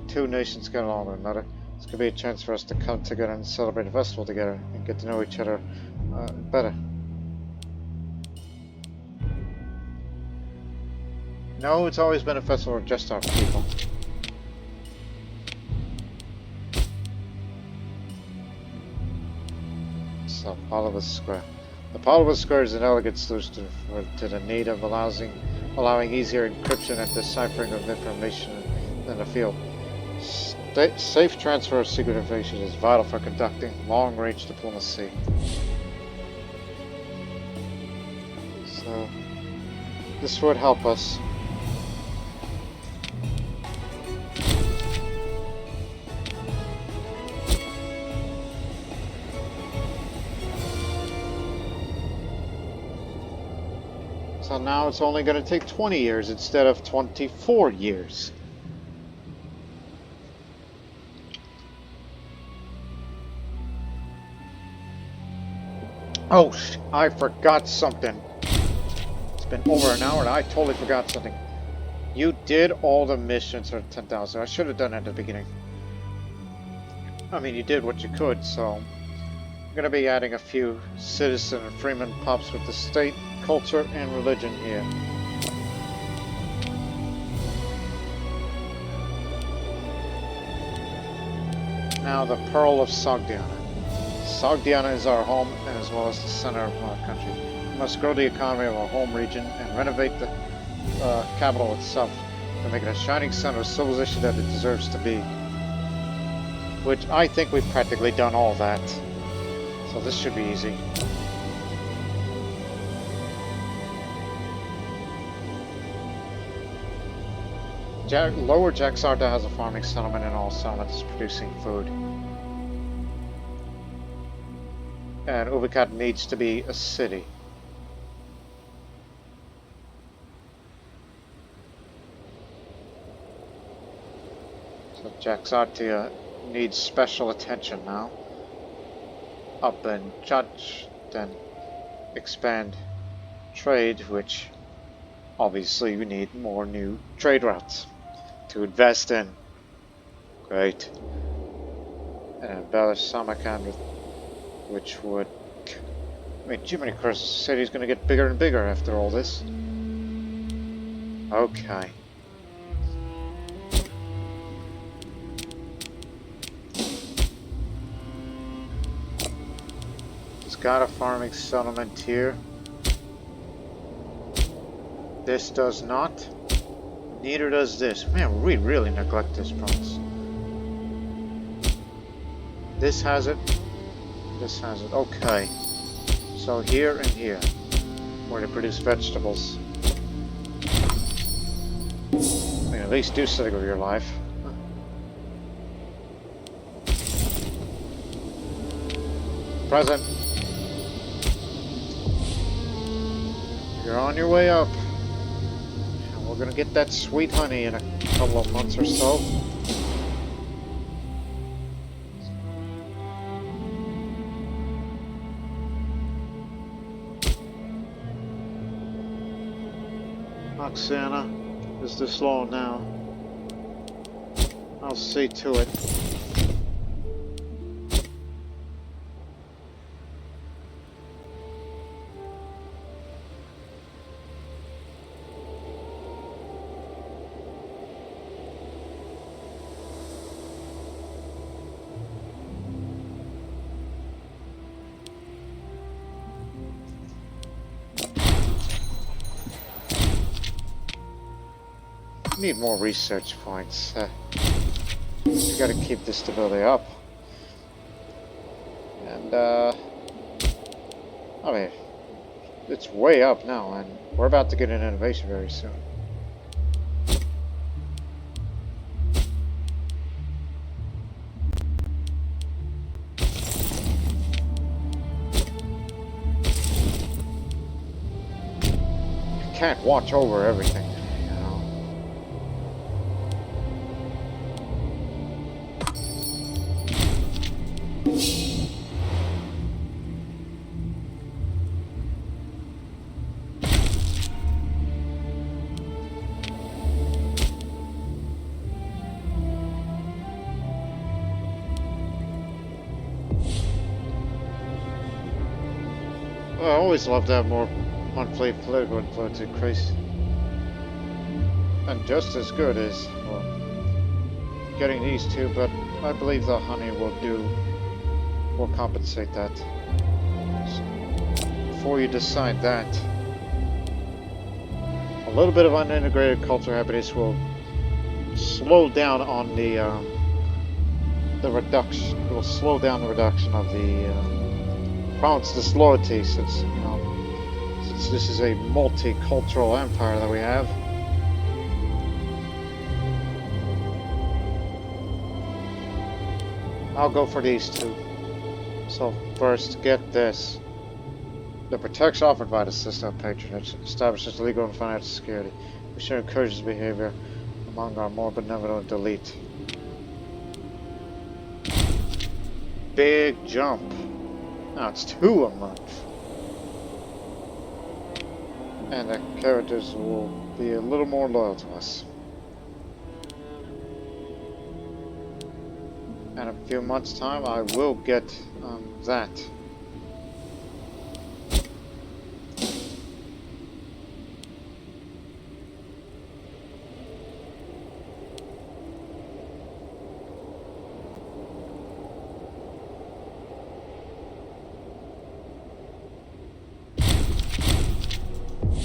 two nations get along with another, this could be a chance for us to come together and celebrate a festival together and get to know each other better. No, it's always been a festival of just our people. So, Oliver Square. The Poliva Square is an elegant solution to the need of allowing easier encryption and deciphering of information in the field. Safe transfer of secret information is vital for conducting long-range diplomacy. So, this would help us. So now it's only going to take 20 years instead of 24 years. Oh, I forgot something. It's been over an hour and I totally forgot something. You did all the missions for 10,000. I should have done it at the beginning. I mean, you did what you could, so I'm going to be adding a few citizen and freeman pups with the state, culture, and religion here. now the Pearl of Sogdiana. Sogdiana is our home as well as the center of our country. We must grow the economy of our home region and renovate the capital itself to make it a shining center of civilization that it deserves to be. Which I think we've practically done all that. So this should be easy. Lower Jaxarta has a farming settlement and all settlements producing food. And Ubicat needs to be a city. So Jaxartia needs special attention now. Up and judge, then expand trade, which obviously we need more new trade routes to invest in. Great. And embellish Samarkand, which would... I mean, Jiminy Christ, the city's going to get bigger and bigger after all this. Okay. It's got a farming settlement here. This does not. Neither does this. Man, we really neglect this province. This has it. This has it. Okay. So here and here, where they produce vegetables. I mean, at least do something with your life. Present. You're on your way up. And we're gonna get that sweet honey in a couple of months or so. Oksana is this low now. I'll see to it. Need more research points. You gotta keep this stability up. And, I mean, it's way up now, and we're about to get an innovation very soon. You can't watch over everything. I always love to have more monthly political influence increase. And just as good as, well, getting these two, but I believe the honey will compensate that. So before you decide that, a little bit of unintegrated culture happiness will slow down on the reduction. It will slow down the reduction of the province disloyalty, since this is a multicultural empire that we have. I'll go for these two. So first, get this. The protection offered by the system of patronage establishes legal and financial security. We should encourage this behavior among our more benevolent elite. Big jump. Now it's 2 a month. And the characters will be a little more loyal to us. In a few months' time, I will get that.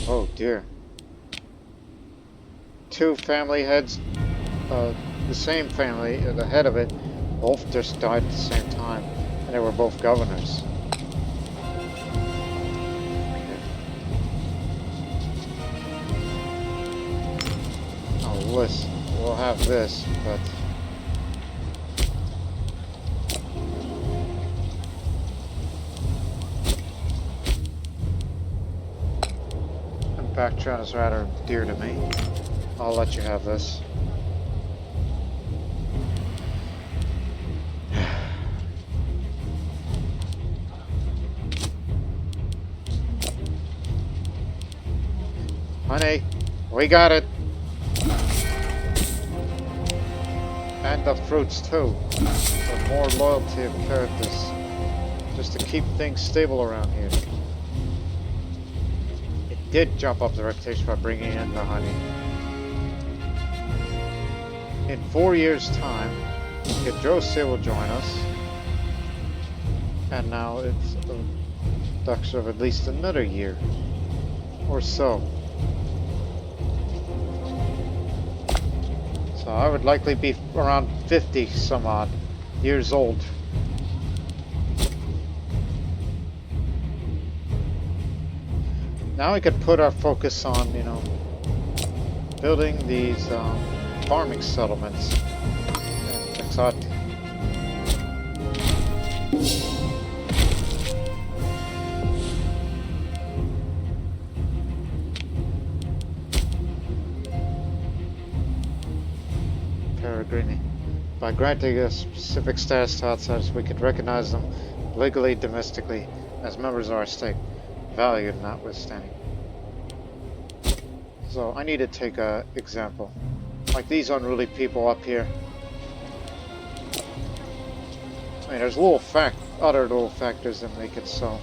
Oh dear. Two family heads, the same family, the head of it, both just died at the same time. And they were both governors. Okay. Oh, listen, we'll have this, but... Bactrian is rather dear to me. I'll let you have this. Honey, we got it. And the fruits too. For more loyalty of characters. Just to keep things stable around here. Did jump up the reputation by bringing in the honey. In 4 years' time, Gedrosia will join us, and now it's a reduction of at least another year or so. So I would likely be around 50 some odd years old. Now we could put our focus on, you know, building these farming settlements and exotic. Peregrini. By granting a specific status to outsiders, we could recognize them legally, domestically, as members of our state. Value notwithstanding. So I need to take an example. Like these unruly people up here. I mean, there's other little factors that make it so.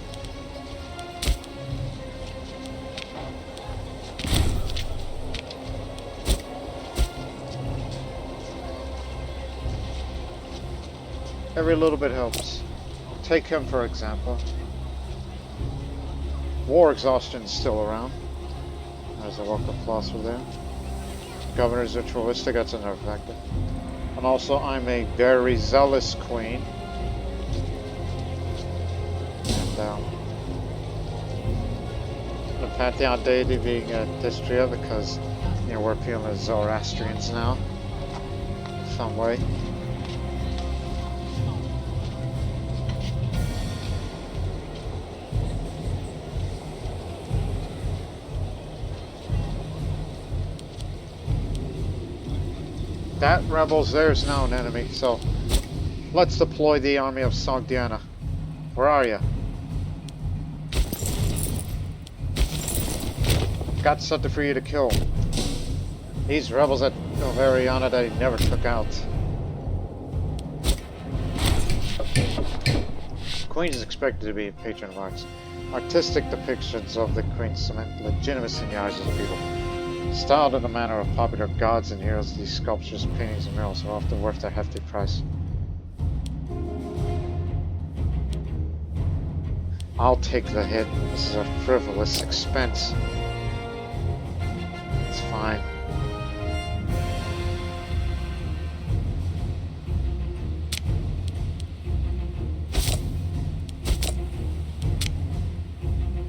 Every little bit helps. Take him for example. War exhaustion is still around. There's a local philosopher there. Governor's ritualistic, that's another factor. And also, I'm a very zealous queen. And the pantheon deity being Dystria, because you know we're appealing to Zoroastrians now, in some way. That rebel's theirs now an enemy, so let's deploy the army of Sogdia. Where are you? Got something for you to kill. These rebels at Overhaul that he never took out. Queen is expected to be a patron of arts. Artistic depictions of the Queen cement legitimacy in the eyes of the people. Styled in the manner of popular gods and heroes, these sculptures, paintings, and murals are often worth their hefty price. I'll take the hit. This is a frivolous expense. It's fine.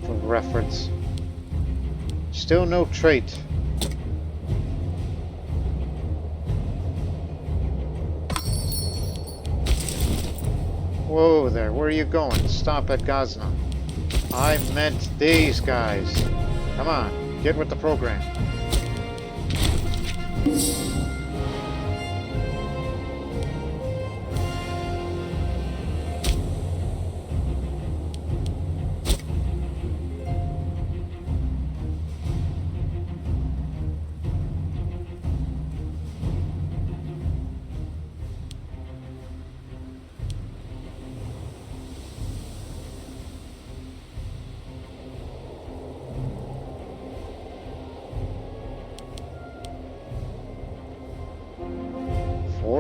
For reference. Still no trait. Whoa there, where are you going? Stop at Gazna. I meant these guys. Come on, get with the program.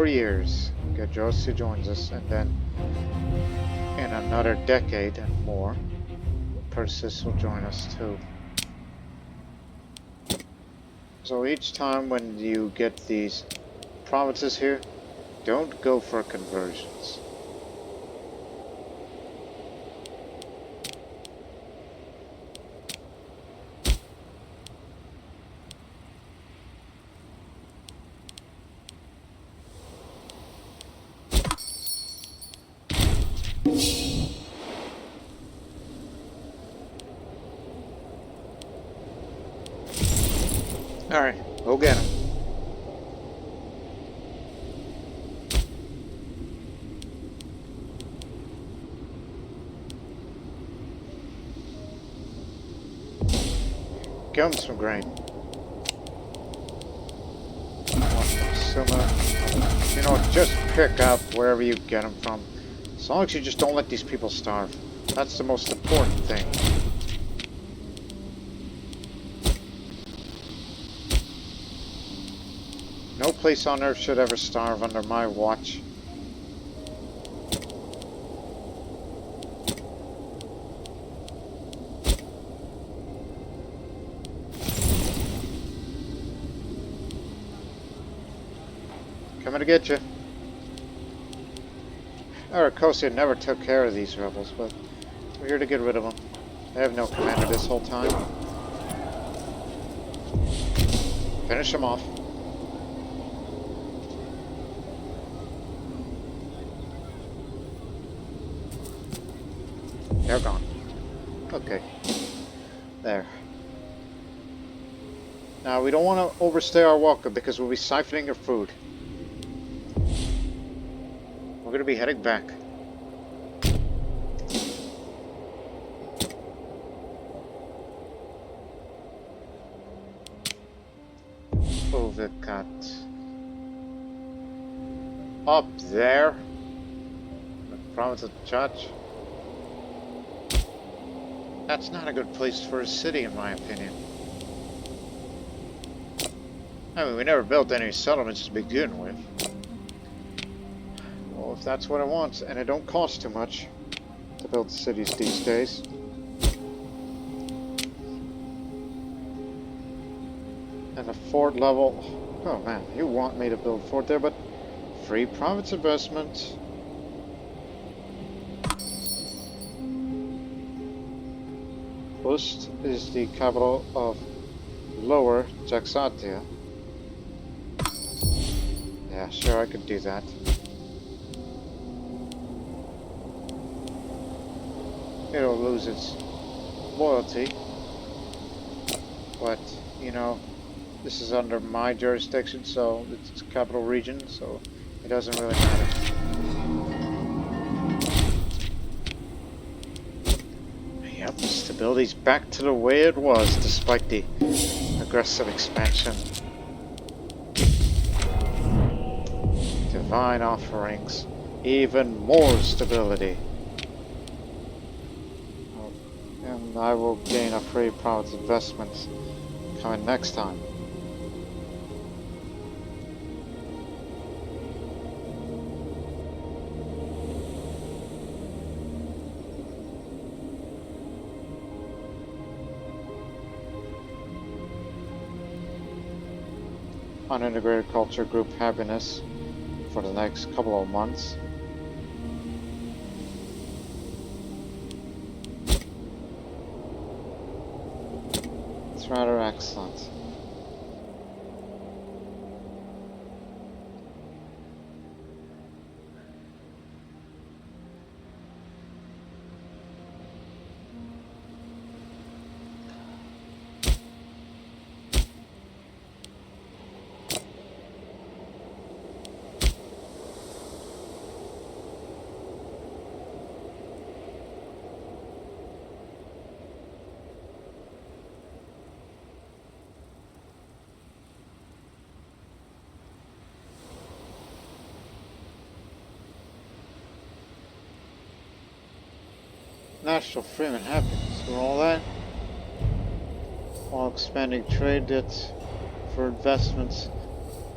Years, Gedrosia joins us, and then in another decade and more, Persis will join us too. So each time when you get these provinces here, don't go for conversions. Alright, go get him. Give him some grain. You know, just pick up wherever you get them from. As long as you just don't let these people starve. That's the most important thing. No place on earth should ever starve under my watch. Coming to get you. Arachosia never took care of these rebels, but we're here to get rid of them. They have no commander this whole time. Finish them off. They're gone. Okay. There. Now, we don't want to overstay our welcome because we'll be siphoning your food. We're going to be heading back. Overcut. Up there. The province of Church. That's not a good place for a city, in my opinion. I mean, we never built any settlements to begin with. Well, if that's what it wants, and it don't cost too much to build cities these days. And a fort level. Oh man, you want me to build a fort there, but free province investment. Bust is the capital of Lower Jaxatia. Yeah, sure, I could do that. It'll lose its loyalty. But, you know, this is under my jurisdiction, so it's capital region, so it doesn't really matter. Yep, stability's back to the way it was, despite the aggressive expansion. Divine offerings, even more stability. And I will gain a free province investment coming next time. Unintegrated culture group happiness for the next couple of months. It's rather excellent. National freedom and happiness and all that, while expanding trade debts for investments,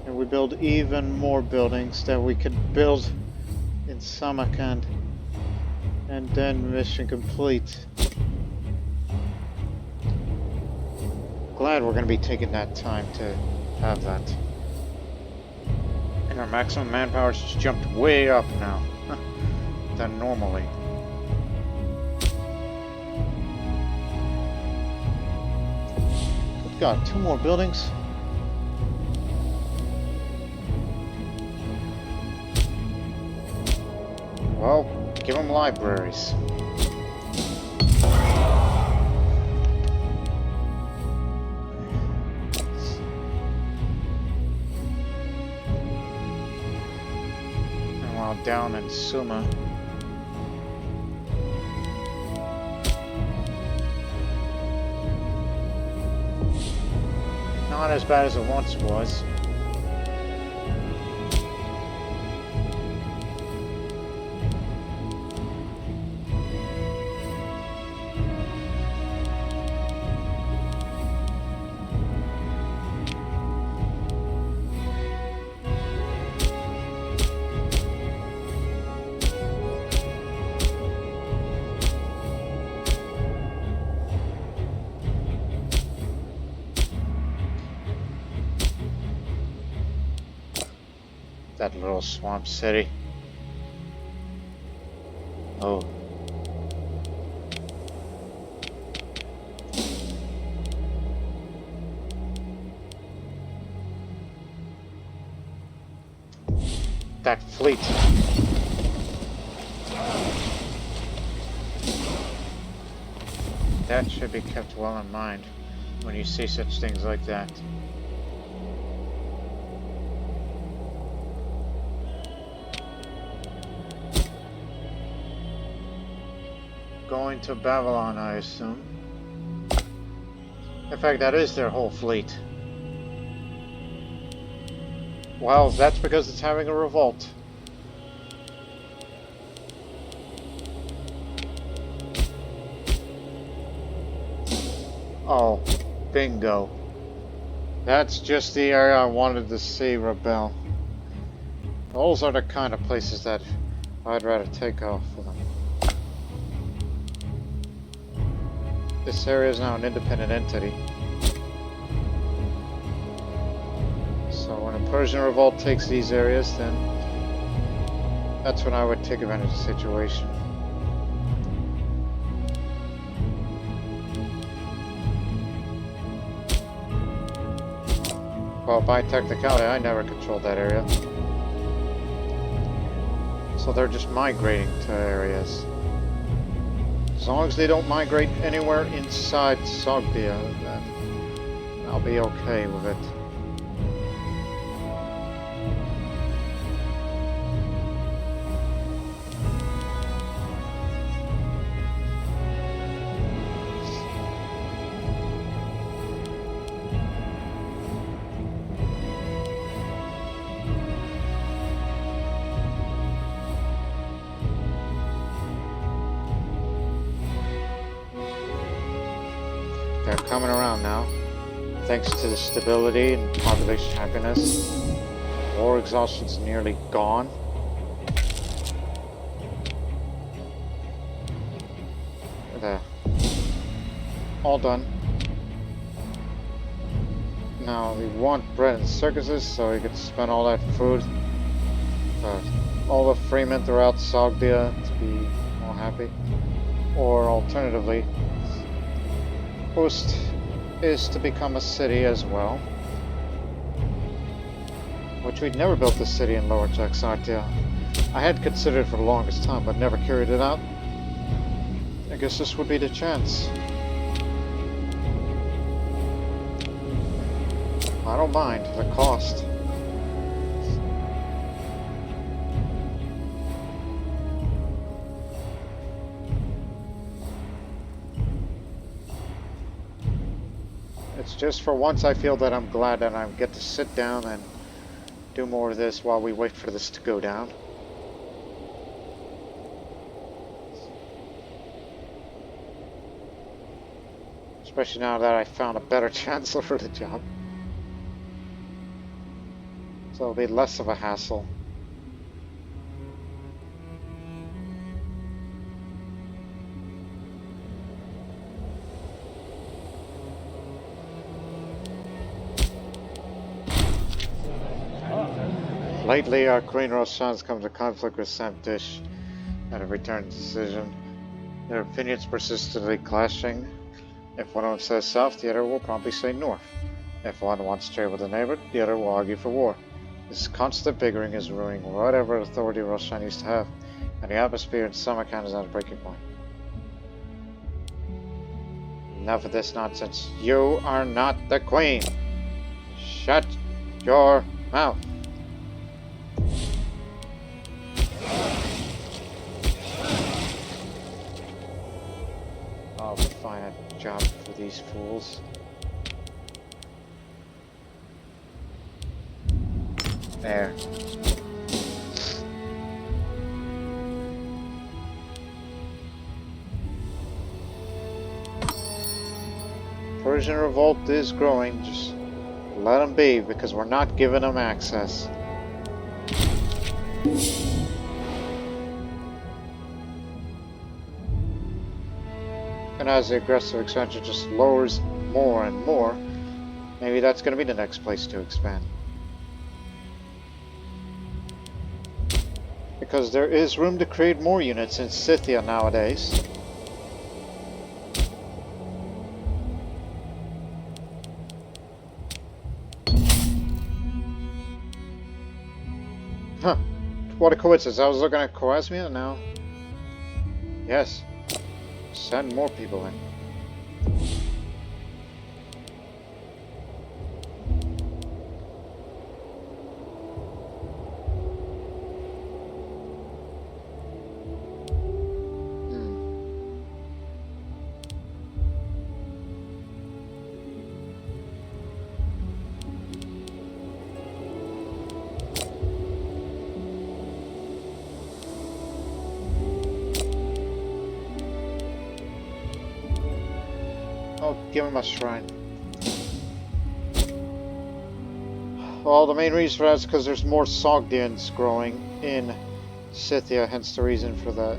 and we build even more buildings that we could build in Samarkand, and then mission complete. glad we're going to be taking that time to have that. And our maximum manpower has just jumped way up now than normally. Good God, 2 more buildings? Well, give them libraries. And while down in Suma, not as bad as it once was. That little swamp city. Oh. That fleet. That should be kept well in mind when you see such things like that. Going to Babylon, I assume. In fact, that is their whole fleet. Well, that's because it's having a revolt. Oh, bingo. That's just the area I wanted to see rebel. Those are the kind of places that I'd rather take off for them. This area is now an independent entity. So when a Persian revolt takes these areas, then that's when I would take advantage of the situation. Well, by technicality, I never controlled that area. So they're just migrating to areas. As long as they don't migrate anywhere inside Sogdia, then I'll be okay with it. They're coming around now, thanks to the stability and population happiness. War exhaustion's nearly gone. There. All done. Now we want bread and circuses, so we could spend all that food. All the freemen throughout Sogdia to be more happy. Or alternatively, Post is to become a city as well, which we'd never built a city in Lower Jaxartia. I had considered for the longest time, but never carried it out. I guess this would be the chance. I don't mind the cost. It's just for once I feel that I'm glad that I get to sit down and do more of this while we wait for this to go down. Especially now that I found a better chancellor for the job. So it'll be less of a hassle. Lately, our Queen Roshan has come to conflict with Samtish at every turn decision. Their opinions persistently clashing. If one of them says south, the other will promptly say north. If one wants to trade with a neighbor, the other will argue for war. This constant bickering is ruining whatever authority Roshan used to have, and the atmosphere in Samarkand is at a breaking point. Enough of this nonsense. You are not the queen. Shut your mouth. I'll find a job for these fools. There. Persian revolt is growing. Just let them be, because we're not giving them access. And as the aggressive expansion just lowers more and more, maybe that's going to be the next place to expand. Because there is room to create more units in Scythia nowadays. Huh. What a coincidence. I was looking at Coasmia now. Yes. Send more people in. I'll give him a shrine. Well, the main reason for that is because there's more Sogdians growing in Scythia, hence the reason for that.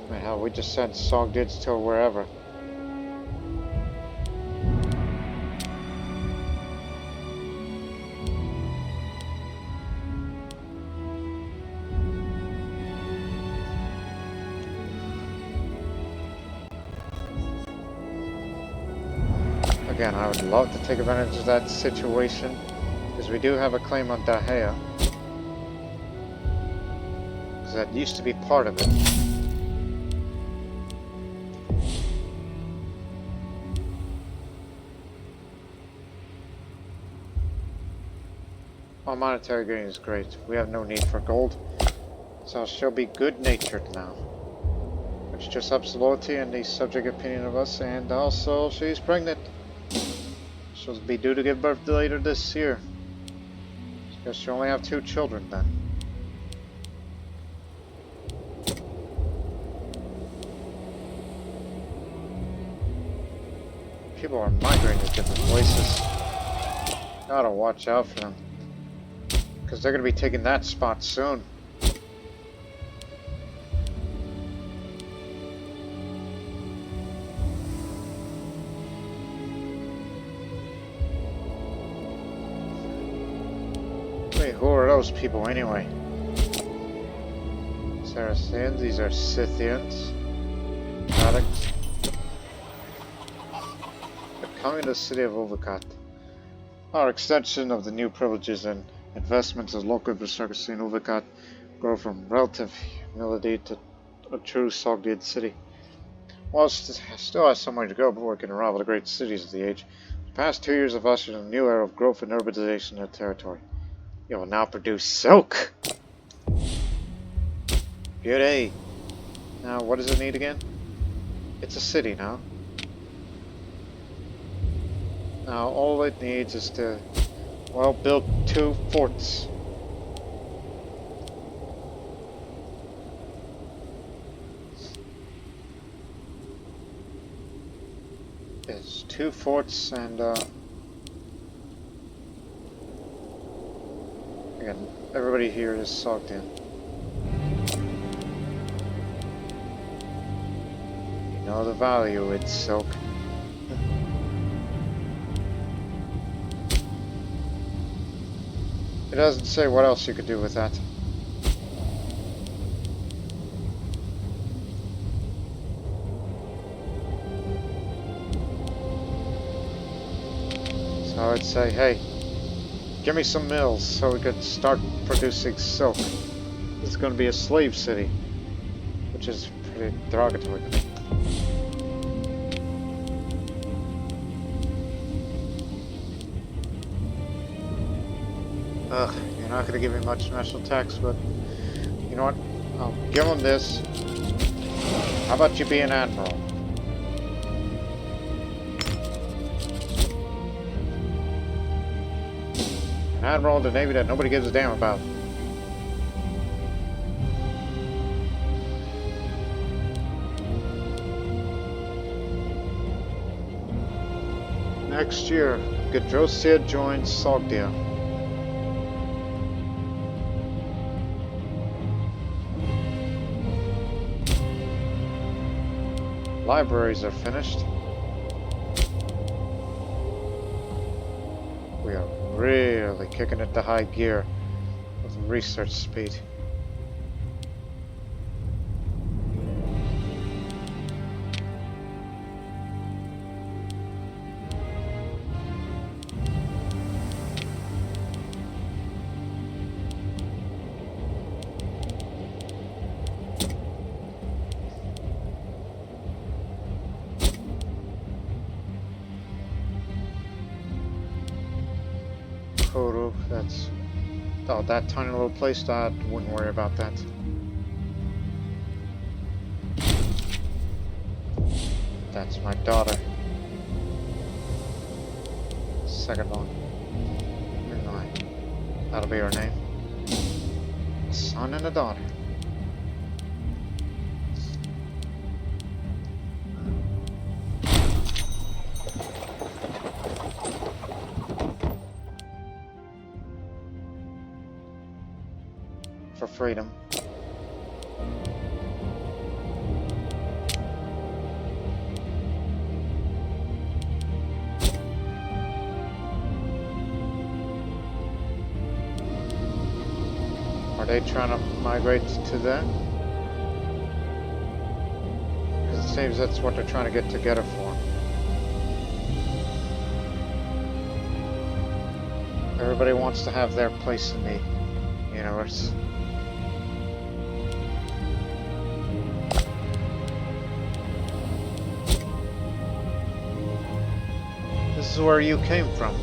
I mean, hell, we just sent Sogdians to wherever. Again, I would love to take advantage of that situation, because we do have a claim on Dahea. Because that used to be part of it. Our monetary gain is great. We have no need for gold, so she'll be good-natured now. Which just ups loyalty and the subject opinion of us, and also she's pregnant. She'll be due to give birth later this year. Guess she'll only have 2 children then. People are migrating to different places. Gotta watch out for them, because they're gonna be taking that spot soon. Who are those people anyway? Saracens, these are Scythians. Addicts. They're coming to the city of Overhaul. Our extension of the new privileges and investments of local infrastructure in Overhaul grow from relative humility to a true Sogdian city. While it still has some way to go before it can rival the great cities of the age, the past 2 years have ushered in a new era of growth and urbanization in the territory. It will now produce silk! Beauty! Now, what does it need again? It's a city now. Now, all it needs is to, well, build 2 forts. It's 2 forts and, again, everybody here is Sogdian. You know the value, it's silk. doesn't say what else you could do with that. So I would say, hey, give me some mills so we could start producing silk. This is going to be a slave city, which is pretty derogatory to me. Ugh, you're not going to give me much national tax, but you know what? I'll give them this. How about you be an admiral? An admiral of the Navy that nobody gives a damn about. Next year, Gedrosia joins Sogdia. Libraries are finished. We are really kicking it to high gear with research speed. That's... oh, that tiny little place, I wouldn't worry about that. That's my daughter. Second one. That'll be her name. A son and a daughter. For freedom. Are they trying to migrate to that? Because it seems that's what they're trying to get together for. Everybody wants to have their place in the universe. This is where you came from.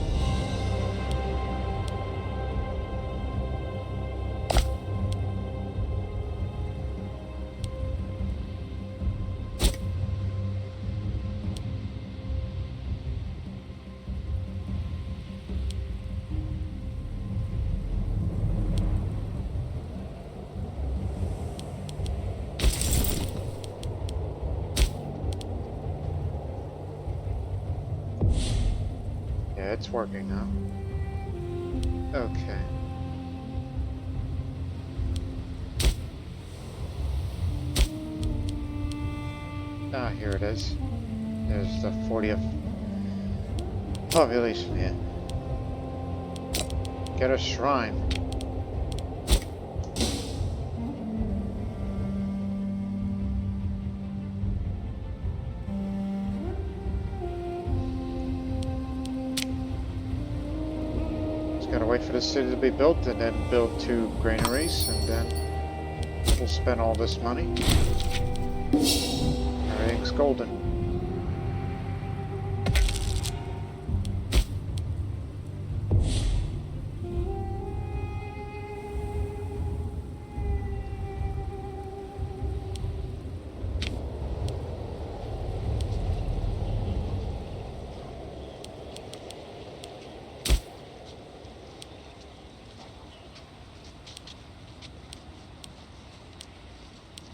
It's working now. Okay. Ah, here it is. There's the 40th population here. Get a shrine. Gotta wait for this city to be built and then build 2 granaries, and then we'll spend all this money. Everything's golden.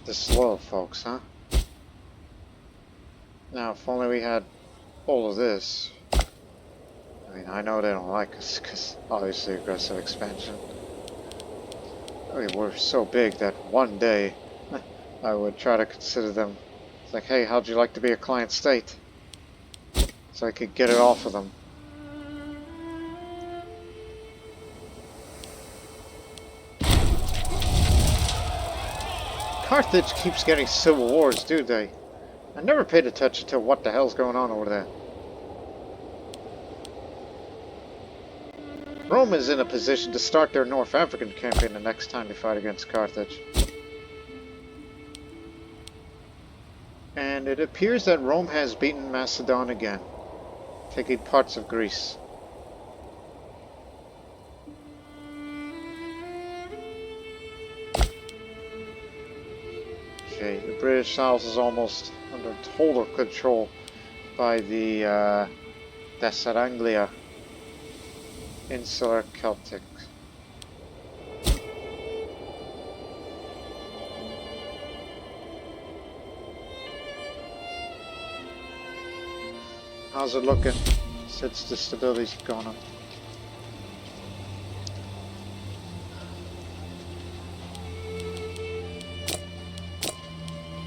The slow folks, huh? Now, if only we had all of this. I mean, I know they don't like us, because obviously aggressive expansion. I mean, we're so big that one day I would try to consider them. It's like, hey, how'd you like to be a client state? So I could get it off of them. Carthage keeps getting civil wars, do they? I never paid attention to what the hell's going on over there. Rome is in a position to start their North African campaign the next time they fight against Carthage. And it appears that Rome has beaten Macedon again, taking parts of Greece. Okay, the British Isles is almost under total control by the Desaranglia Insular Celtic. How's it looking since the stability's gone up?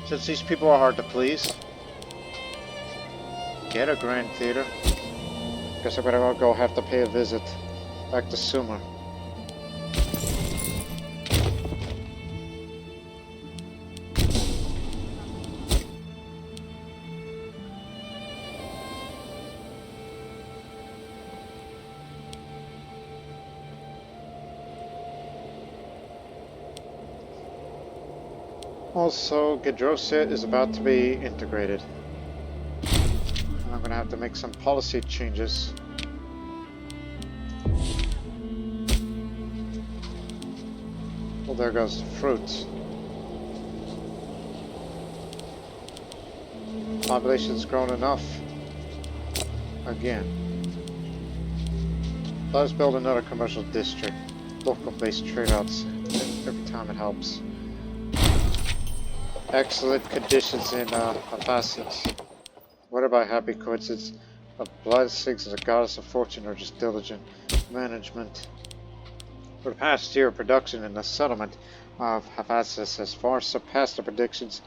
Since these people are hard to please, get a grand theater. Guess I better go have to pay a visit back to Sumer. Also, Gedrosia is about to be integrated. I'm going to have to make some policy changes. Well, there goes the fruits. Population's grown enough. Again. Let's build another commercial district. Local-based trade routes. Every time it helps. Excellent conditions in Persis. What about happy coincidence of blessings of the goddess of fortune or just diligent management? For the past year, production in the settlement of Persis has far surpassed the predictions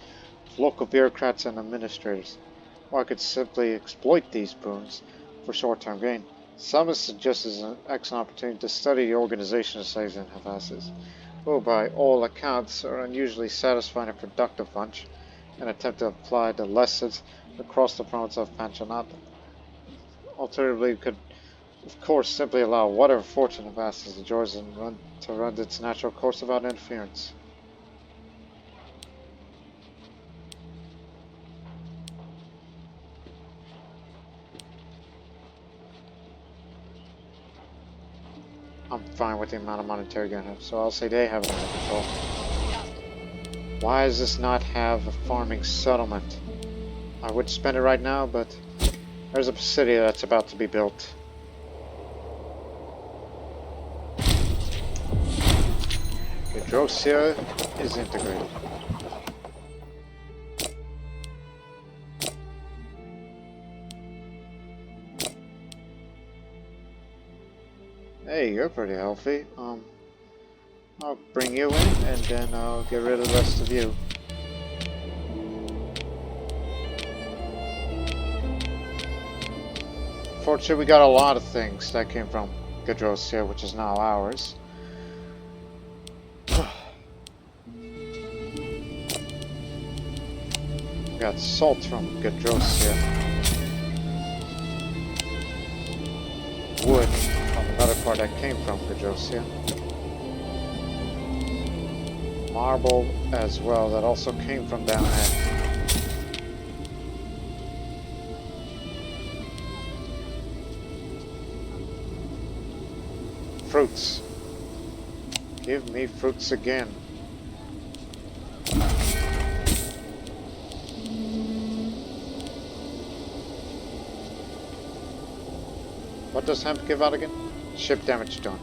of local bureaucrats and administrators. Or I could simply exploit these boons for short-term gain. Some have suggested it's an excellent opportunity to study the organization of slaves in Persis, who by all accounts are unusually satisfying and productive bunch, and attempt to apply the lessons across the province of Panchanata. Alternatively, we could, of course, simply allow whatever fortune of Persis enjoys and run its natural course without interference. I'm fine with the amount of monetary gain, so I'll say they have it under control. Why does this not have a farming settlement? I would spend it right now, but there's a city that's about to be built. Gedrosia is integrated. Hey, you're pretty healthy. I'll bring you in, and then I'll get rid of the rest of you. Fortunately, we got a lot of things that came from Gedrosia, which is now ours. We got salt from Gedrosia. Wood from another part that came from Gedrosia. Marble as well, that also came from down there. Fruits. Give me fruits again. What does hemp give out again? Ship damage done.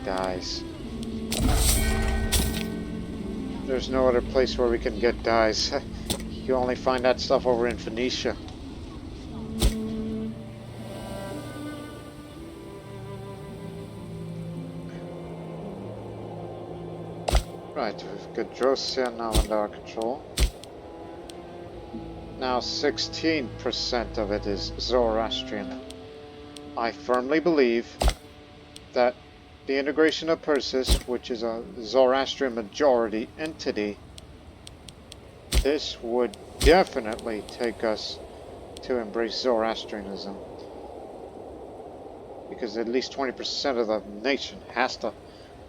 Dyes. There's no other place where we can get dyes. You only find that stuff over in Phoenicia. Right, Alright, with Gedrosia now under our control. Now 16% of it is Zoroastrian. I firmly believe that the integration of Persis, which is a Zoroastrian majority entity, this would definitely take us to embrace Zoroastrianism. Because at least 20% of the nation has to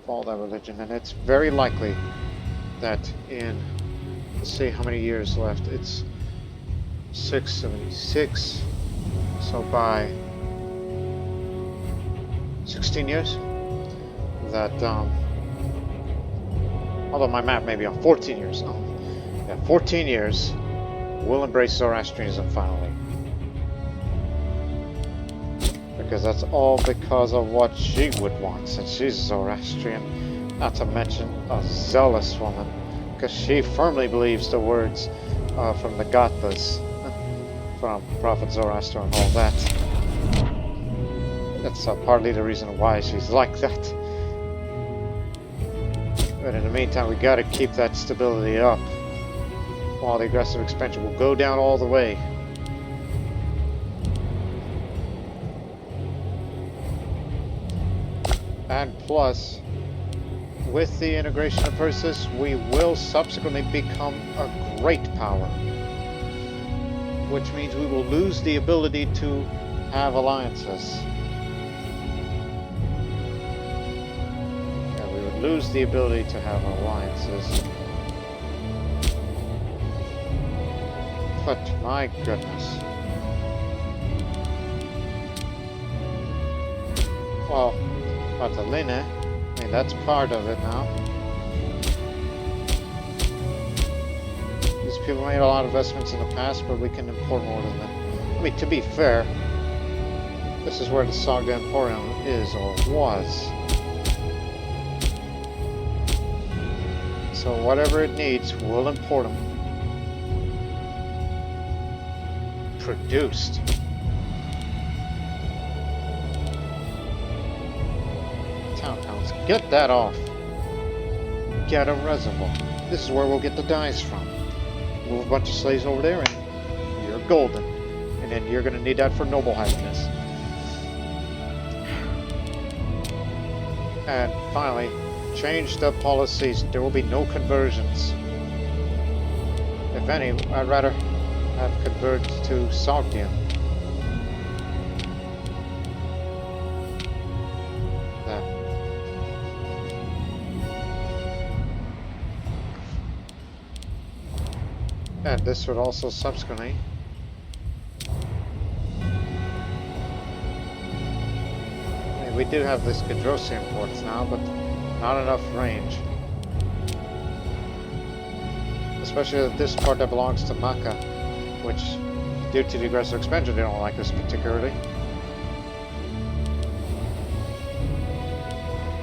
follow that religion, and it's very likely that in, let's see how many years left, it's 676, so by 16 years, that, although my math may be on 14 years, yeah, 14 years, we'll embrace Zoroastrianism finally. Because that's all because of what she would want, since she's Zoroastrian, not to mention a zealous woman, because she firmly believes the words from the Gathas, from Prophet Zoroaster and all that. That's partly the reason why she's like that. But in the meantime, we gotta keep that stability up, while the aggressive expansion will go down all the way. And plus, with the integration of Persis, we will subsequently become a great power. Which means we will lose the ability to have alliances. Yeah, we would lose the ability to have alliances. But my goodness. Well, Catalina, I mean, that's part of it now. These people made a lot of investments in the past, but we can import more to them. I mean, to be fair, this is where the Sogdia Emporium is, or was. So whatever it needs, we'll import them. Produced. Townhouse, get that off. Get a reservoir. This is where we'll get the dyes from. Move a bunch of slaves over there and you're golden. And then you're going to need that for noble happiness. And finally, change the policies. There will be no conversions. If any, I'd rather have converted to Sogdia. And this would also subsequently we do have this Gedrosia imports now, but not enough range. Especially this part that belongs to Maka, which, due to the aggressive expansion, they don't like us particularly.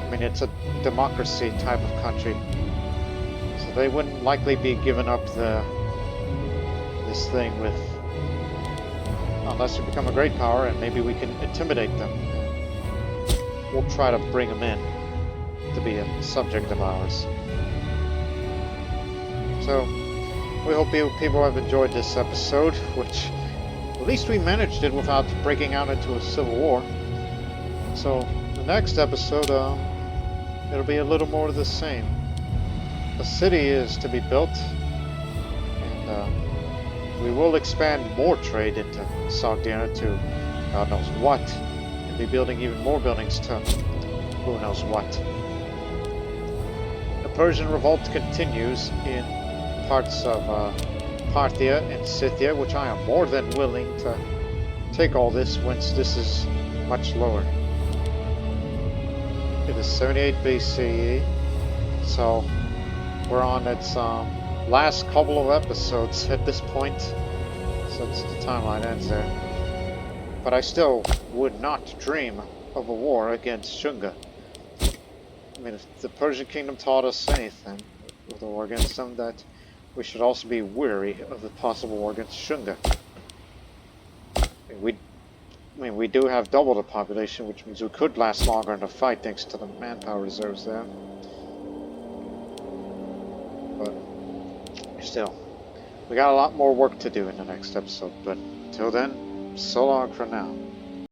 I mean, it's a democracy type of country, so they wouldn't likely be giving up this thing with, unless we become a great power and maybe we can intimidate them. We'll try to bring them in to be a subject of ours. So we hope people have enjoyed this episode, which at least we managed it without breaking out into a civil war. So the next episode, it'll be a little more of the same. A city is to be built, and we will expand more trade into Sogdia to God knows what, and be building even more buildings to who knows what. The Persian revolt continues in parts of Parthia and Scythia, which I am more than willing to take all this once this is much lower. It is 78 BCE, so we're on its last couple of episodes at this point, since the timeline ends there. But I still would not dream of a war against Shunga. I mean, if the Persian Kingdom taught us anything with a war against them, that we should also be wary of the possible war against Shunga. We do have double the population, which means we could last longer in the fight thanks to the manpower reserves there. Still, we got a lot more work to do in the next episode, but till then, so long for now.